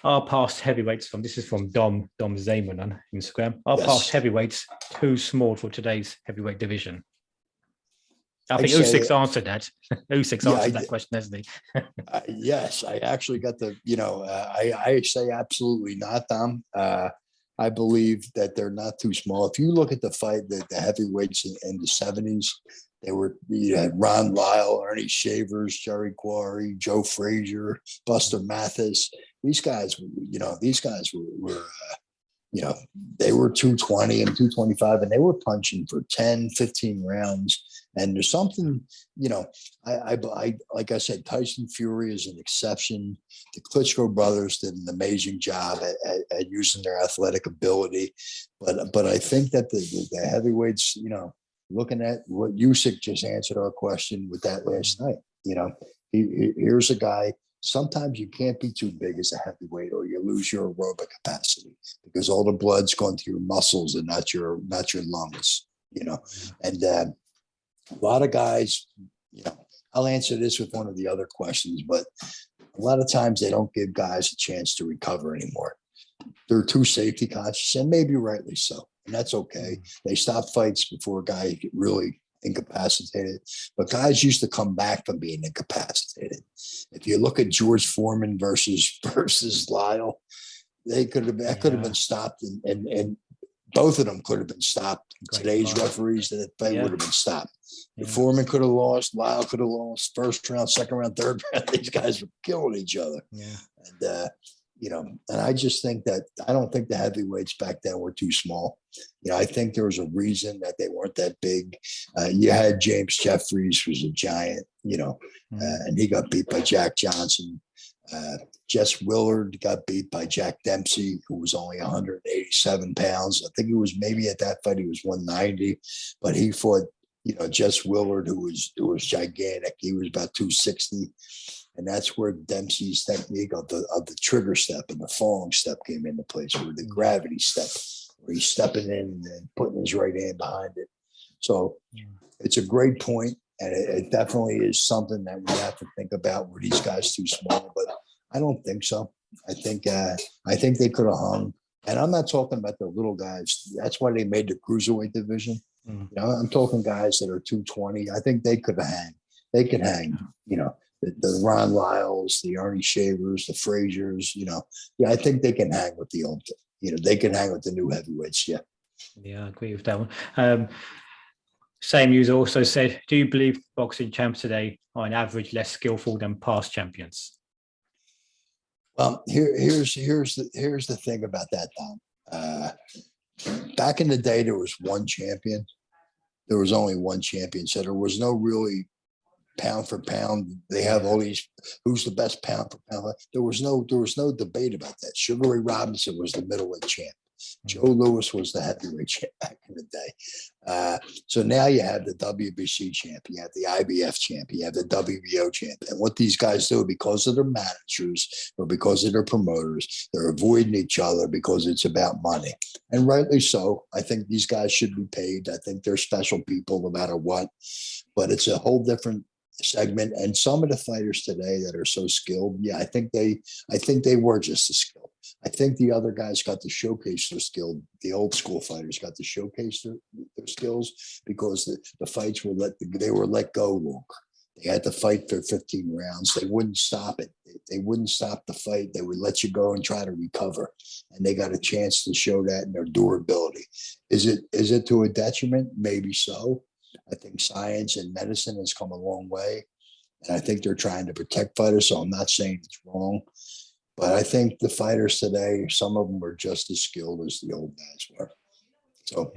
our past heavyweights this is from Dom Zaman on Instagram. Our past heavyweights too small for today's heavyweight division. I think Usyk's answered that. Usyk's answered that question, hasn't he? Yes, I actually got I say absolutely not, Dom. I believe that they're not too small. If you look at the fight, the heavyweights in the 70s, you had Ron Lyle, Ernie Shavers, Jerry Quarry, Joe Frazier, Buster Mathis. These guys were they were 220 and 225, and they were punching for 10, 15 rounds. And there's something, I like I said, Tyson Fury is an exception. The Klitschko brothers did an amazing job at using their athletic ability. But I think that the heavyweights, looking at what Usyk just answered our question with that last night, here's a guy. Sometimes you can't be too big as a heavyweight, or you lose your aerobic capacity because all the blood's going to your muscles and not your lungs, And a lot of guys, I'll answer this with one of the other questions, but a lot of times they don't give guys a chance to recover anymore. They're too safety conscious, and maybe rightly so, and that's okay. They stop fights before a guy get really incapacitated, but guys used to come back from being incapacitated. If you look at George Foreman versus Lyle, could have been stopped, and both of them could have been stopped. Today's referees, that fight would have been stopped. Yeah. Foreman could have lost, Lyle could have lost, first round, second round, third round. These guys were killing each other. Yeah. And and I just think that I don't think the heavyweights back then were too small. I think there was a reason that they weren't that big. You had James Jeffries, who was a giant, and he got beat by Jack Johnson. Jess Willard got beat by Jack Dempsey, who was only 187 pounds. I think it was maybe at that fight he was 190, but he fought, Jess Willard, who was gigantic. He was about 260. And that's where Dempsey's technique of the trigger step and the falling step came into place, or the gravity step, where he's stepping in and putting his right hand behind it. So it's a great point, and it definitely is something that we have to think about. Were these guys too small? But I don't think so. I think they could have hung. And I'm not talking about the little guys. That's why they made the cruiserweight division. Mm. You know, I'm talking guys that are 220. I think they could hang. They could hang, you know, the Ron Lyles, the Arnie Shavers, the Fraziers, you know. Yeah, I think they can hang with the old, you know, they can hang with the new heavyweights. Yeah. Yeah, I agree with that one. Same news also said, do you believe boxing champs today are on average less skillful than past champions? Well, here's the thing about that, Tom. Back in the day, there was one champion. There was only one champion, so there was no really pound for pound. They have all these. Who's the best pound for pound? There was no debate about that. Sugar Ray Robinson was the middleweight champ. Joe Louis was the heavyweight champ back in the day. So now you have the WBC champ, you have the IBF champ, you have the WBO champ. And what these guys do, because of their managers or because of their promoters, they're avoiding each other because it's about money. And rightly so. I think these guys should be paid. I think they're special people no matter what. But it's a whole different segment. And some of the fighters today that are so skilled, yeah, I think they were just as skilled. I think the other guys got to showcase their skill. The old school fighters got to showcase their skills because the fights were let go longer. They had to fight for 15 rounds. They wouldn't stop it. They wouldn't stop the fight. They would let you go and try to recover. And they got a chance to show that in their durability. Is it to a detriment? Maybe so. I think science and medicine has come a long way. And I think they're trying to protect fighters. So I'm not saying it's wrong. But I think the fighters today, some of them are just as skilled as the old guys were. So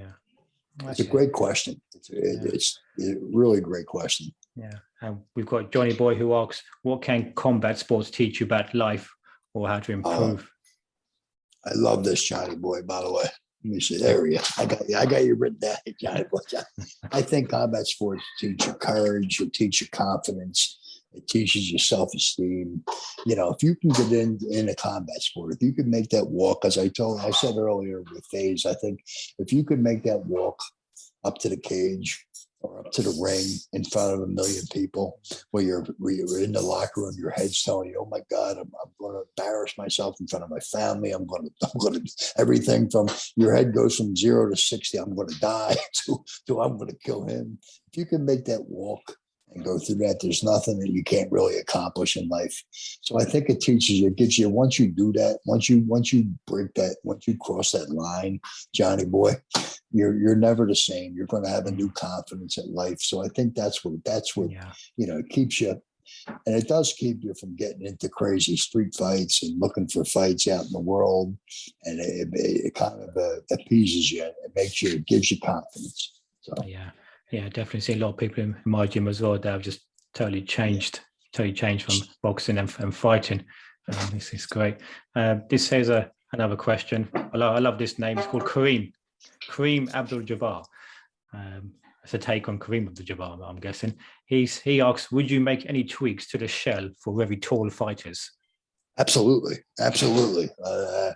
it's a great question. It's a really great question. Yeah. And we've got Johnny Boy who asks, what can combat sports teach you about life or how to improve? I love this, Johnny Boy, by the way. Let me see. There we go. I got you written down, Johnny Boy. I think combat sports teach you courage, it teach you confidence. It teaches you self-esteem. You know, if you can get in a combat sport, if you could make that walk, as I said earlier with Fayz, I think if you could make that walk up to the cage or up to the ring in front of 1 million people, where you're in the locker room, your head's telling you, "Oh my God, I'm going to embarrass myself in front of my family. I'm going to everything from your head goes from 0 to 60. I'm going to die to I'm going to kill him." If you can make that walk and go through that, there's nothing that you can't really accomplish in life. So I think it teaches you, it gives you, once you do that, once you break that, once you cross that line, Johnny Boy, you're never the same. You're going to have a new confidence in life. So I think that's what you know, it keeps you, and it does keep you from getting into crazy street fights and looking for fights out in the world. And it kind of appeases you. It gives you confidence. So yeah, definitely see a lot of people in my gym as well that have just totally changed from boxing and fighting. This is great. This says another question. I love this name. It's called Kareem Abdul-Jabbar. It's a take on Kareem Abdul-Jabbar, I'm guessing. He asks, would you make any tweaks to the shell for very tall fighters? Absolutely. I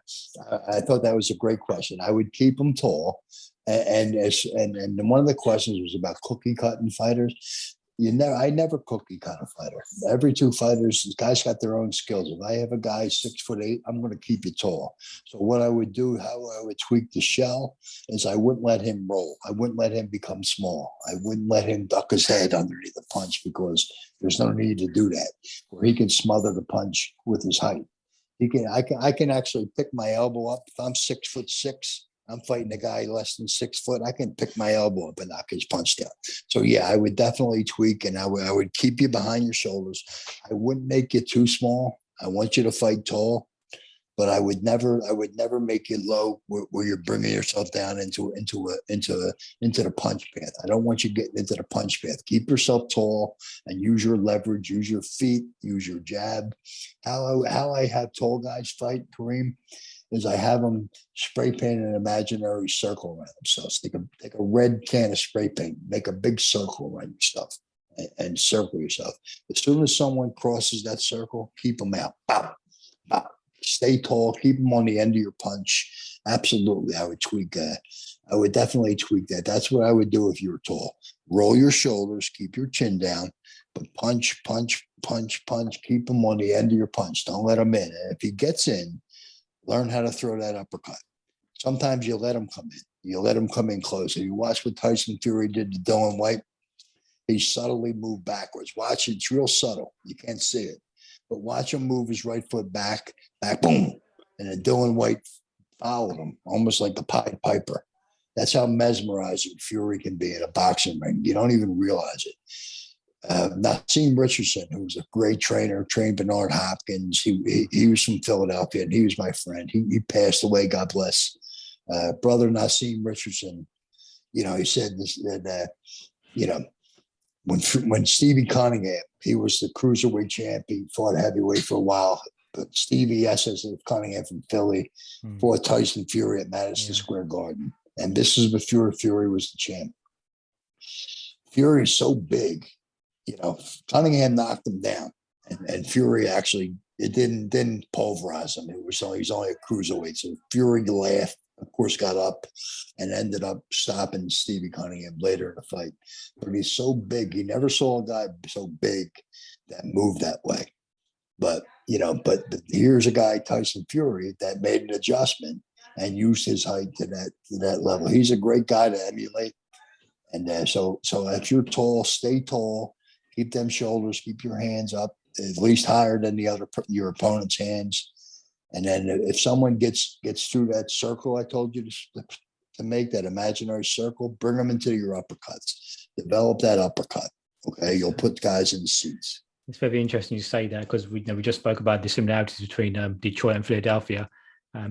thought that was a great question. I would keep them tall. And one of the questions was about cookie cutting fighters. I never cookie cut a fighter. Every two fighters, the guys got their own skills. If I have a guy 6'8", I'm going to keep you tall. So what I would do, how I would tweak the shell, is I wouldn't let him roll. I wouldn't let him become small. I wouldn't let him duck his head underneath the punch because there's no need to do that. Where he can smother the punch with his height. I can actually pick my elbow up. If I'm 6'6", I'm fighting a guy less than 6 foot. I can pick my elbow up and knock his punch down. So yeah, I would definitely tweak, and I would keep you behind your shoulders. I wouldn't make you too small. I want you to fight tall, but I would never make you low where you're bringing yourself down into the punch path. I don't want you getting into the punch path. Keep yourself tall and use your leverage, use your feet, use your jab. How I have tall guys fight, Kareem, is I have them spray paint an imaginary circle around themselves. Take a red can of spray paint, make a big circle around yourself, and circle yourself. As soon as someone crosses that circle, keep them out. Bow, bow. Stay tall. Keep them on the end of your punch. Absolutely, I would tweak that. I would definitely tweak that. That's what I would do if you were tall. Roll your shoulders, keep your chin down, but punch, punch, punch, punch. Keep him on the end of your punch. Don't let him in. And if he gets in, learn how to throw that uppercut. sometimes you let them come in. You let them come in close. If you watch what Tyson Fury did to Dylan White, he subtly moved backwards. Watch it. It's real subtle. You can't see it. But watch him move his right foot back, boom. And then Dylan White followed him, almost like the Pied Piper. That's how mesmerizing Fury can be in a boxing ring. You don't even realize it. Nassim Richardson, who was a great trainer, trained Bernard Hopkins. He was from Philadelphia, and he was my friend. He passed away, God bless. Brother Nassim Richardson, he said this, that, when Stevie Cunningham, he was the cruiserweight champ. He fought heavyweight for a while. But Stevie S.S. Cunningham from Philly fought Tyson Fury at Madison Square Garden. And this is before Fury was the champ. Fury is so big, Cunningham knocked him down. And Fury actually, it didn't pulverize him. He's only a cruiserweight. So Fury laughed, of course, got up and ended up stopping Stevie Cunningham later in the fight. But he's so big. He never saw a guy so big that moved that way. But here's a guy, Tyson Fury, that made an adjustment and used his height to that level. He's a great guy to emulate. And so if you're tall, stay tall, keep them shoulders, keep your hands up, at least higher than your opponent's hands. And then if someone gets through that circle I told you to make, that imaginary circle, bring them into your uppercuts. Develop that uppercut. Okay, you'll put guys in seats. It's very interesting you say that, because we just spoke about the similarities between Detroit and Philadelphia.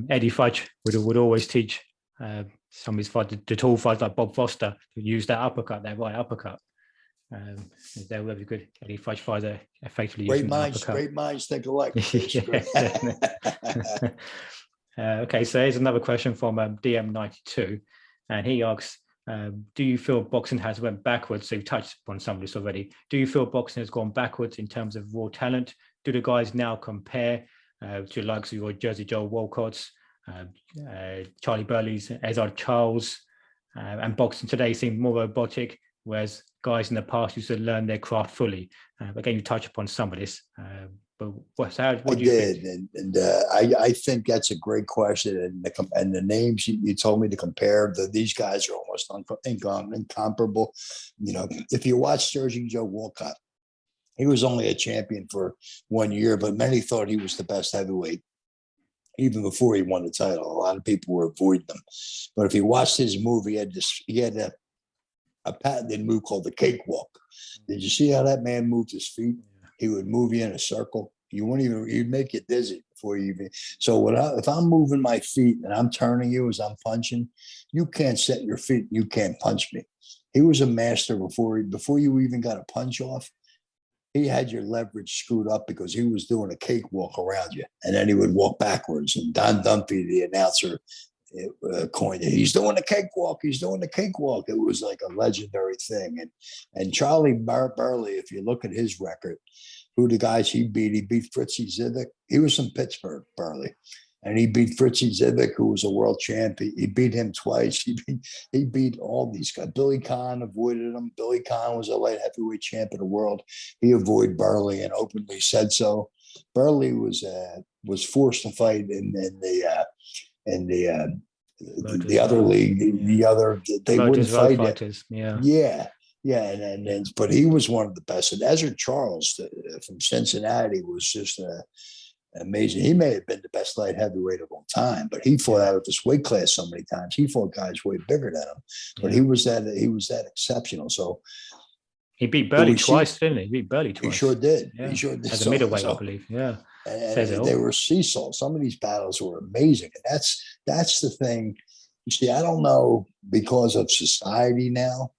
Eddie Fudge would always teach some of his fighters, the tall fighters like Bob Foster, to use that uppercut, that right uppercut. They're really good. Eddie Fudge fighter effectively using the uppercut. Great minds think alike. Okay, so here's another question from DM92, and he asks, do you feel boxing has went backwards? So you've touched upon some of this already. Do you feel boxing has gone backwards in terms of raw talent? Do the guys now compare to the likes of your Jersey Joe Walcott's, Charlie Burley's, Ezard Charles, and boxing today seems more robotic, whereas guys in the past used to learn their craft fully? Again, you touch upon some of this, but what do you think? And I think that's a great question. And the names you told me to compare, these guys are almost incomparable. If you watch Jersey Joe Walcott, he was only a champion for 1 year, but many thought he was the best heavyweight even before he won the title. A lot of people were avoiding him. But if you watched his move, he had a patented move called the cakewalk. Did you see how that man moved his feet? He would move you in a circle. You'd make you dizzy before you even. So if I'm moving my feet and I'm turning you as I'm punching, you can't set your feet. You can't punch me. He was a master before you even got a punch off. He had your leverage screwed up because he was doing a cakewalk around you, and then he would walk backwards. And Don Dumpy, the announcer, coined it. He's doing the cakewalk. He's doing the cakewalk. It was like a legendary thing. And Charlie Burley, if you look at his record, who the guys he beat Fritzy Zivik. He was from Pittsburgh, Burley. And he beat Fritzy Zivik, who was a world champ. He beat him twice. He beat all these guys. Billy Conn avoided him. Billy Conn was a light heavyweight champ of the world. He avoided Burley and openly said so. Burley was forced to fight in the other league. They wouldn't fight fighters. Yeah. But he was one of the best. And Ezra Charles from Cincinnati was just amazing. He may have been the best light heavyweight of all time, but he fought out of this weight class so many times. He fought guys way bigger than him, but he was that exceptional. So he beat Burley twice, didn't he? He beat Burley twice. He sure did. Yeah. He sure did. As a middleweight, I believe. Yeah. And they were seesaw. Some of these battles were amazing. And that's the thing. You see, I don't know, because of society now,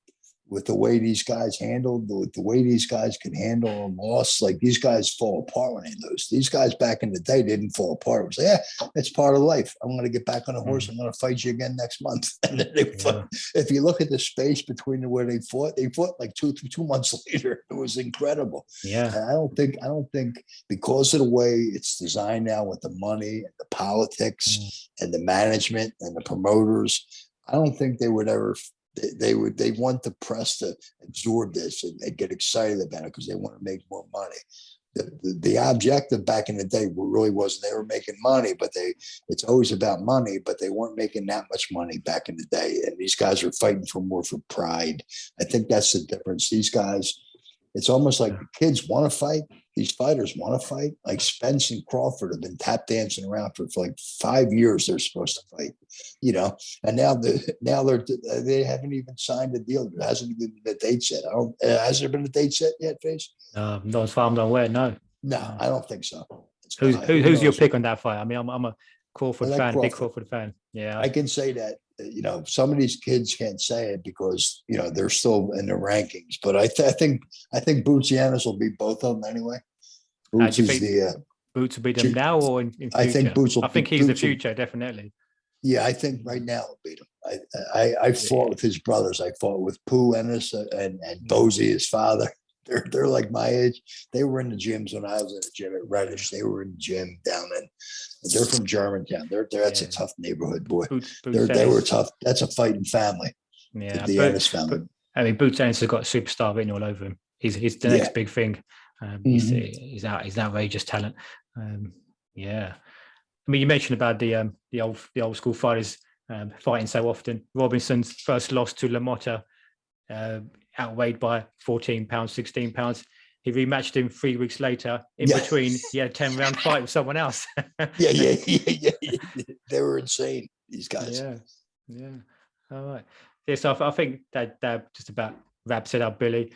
with the way these guys with the way these guys can handle a loss, like these guys fall apart when they lose. These guys back in the day didn't fall apart. It was like, it's part of life. I'm going to get back on a horse. I'm going to fight you again next month. And then they fought. If you look at the space between where they fought like two months later. It was incredible. Yeah. And I don't think because of the way it's designed now with the money and the politics and the management and the promoters, I don't think they would ever. They want the press to absorb this and they get excited about it because they want to make more money. the objective back in the day really wasn't, they were making money, but it's always about money, but they weren't making that much money back in the day. And these guys are fighting for more for pride. I think that's the difference. These guys, it's almost like the kids want to fight. These fighters want to fight. Like Spence and Crawford have been tap dancing around for like 5 years. They're supposed to fight, and now they haven't even signed a deal. There hasn't even been a date set. Has there been a date set yet, Fayz? Not as far as I'm aware. No, I don't think so. Who's your pick on that fight? I mean, I'm a Crawford fan, big Crawford fan. Yeah, I can say that. Some of these kids can't say it because they're still in the rankings. But I think Boots Giannis will beat both of them anyway. Boots Boots will beat them now or in future? I think Boots will. I think he's the future, definitely. Yeah, I think right now he'll beat him. I fought with his brothers. I fought with Pooh Ennis and Bozy, his father. They're like my age. They were in the gyms when I was in the gym at Reddish. They were in the gym down in. They're from Germantown. That's a tough neighborhood, boy. They were tough. That's a fighting family. Yeah, the Ennis family. I mean, Boots Ennis has got a superstar written all over him. He's the next big thing. He's outrageous talent. Yeah. I mean, you mentioned about the old school fighters fighting so often. Robinson's first loss to LaMotta, outweighed by 14 pounds, 16 pounds. He rematched him 3 weeks later. In between, he had a 10-round fight with someone else. Yeah. They were insane, these guys. Yeah. All right. Yeah, so I think that just about wraps it up, Billy.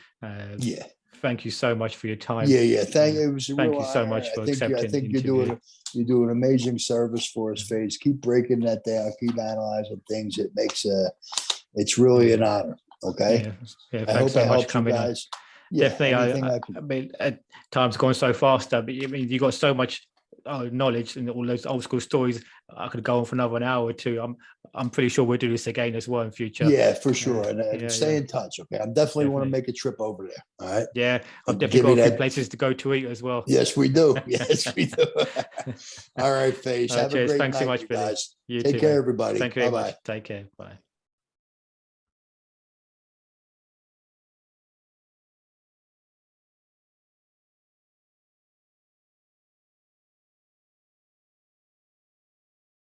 Thank you so much for your time. Thank you so much for accepting. I think you're doing amazing service for us, Fayz. Keep breaking that down. Keep analyzing things. It makes it's really an honor. Okay. I hope so much coming you guys. Definitely. I mean, time's gone so fast. But I mean, you got so much knowledge and all those old school stories. I could go on for another hour or two. I'm pretty sure we'll do this again as well in future. Yeah, for sure. And stay in touch. Okay. I definitely want to make a trip over there. All right. Yeah. I've definitely got a few places to go to eat as well. Yes, we do. Yes, we do. All right, Fayz. Have a great night, Thanks so much, guys. You Take too, care, everybody. Thank you very much. Take care. Bye.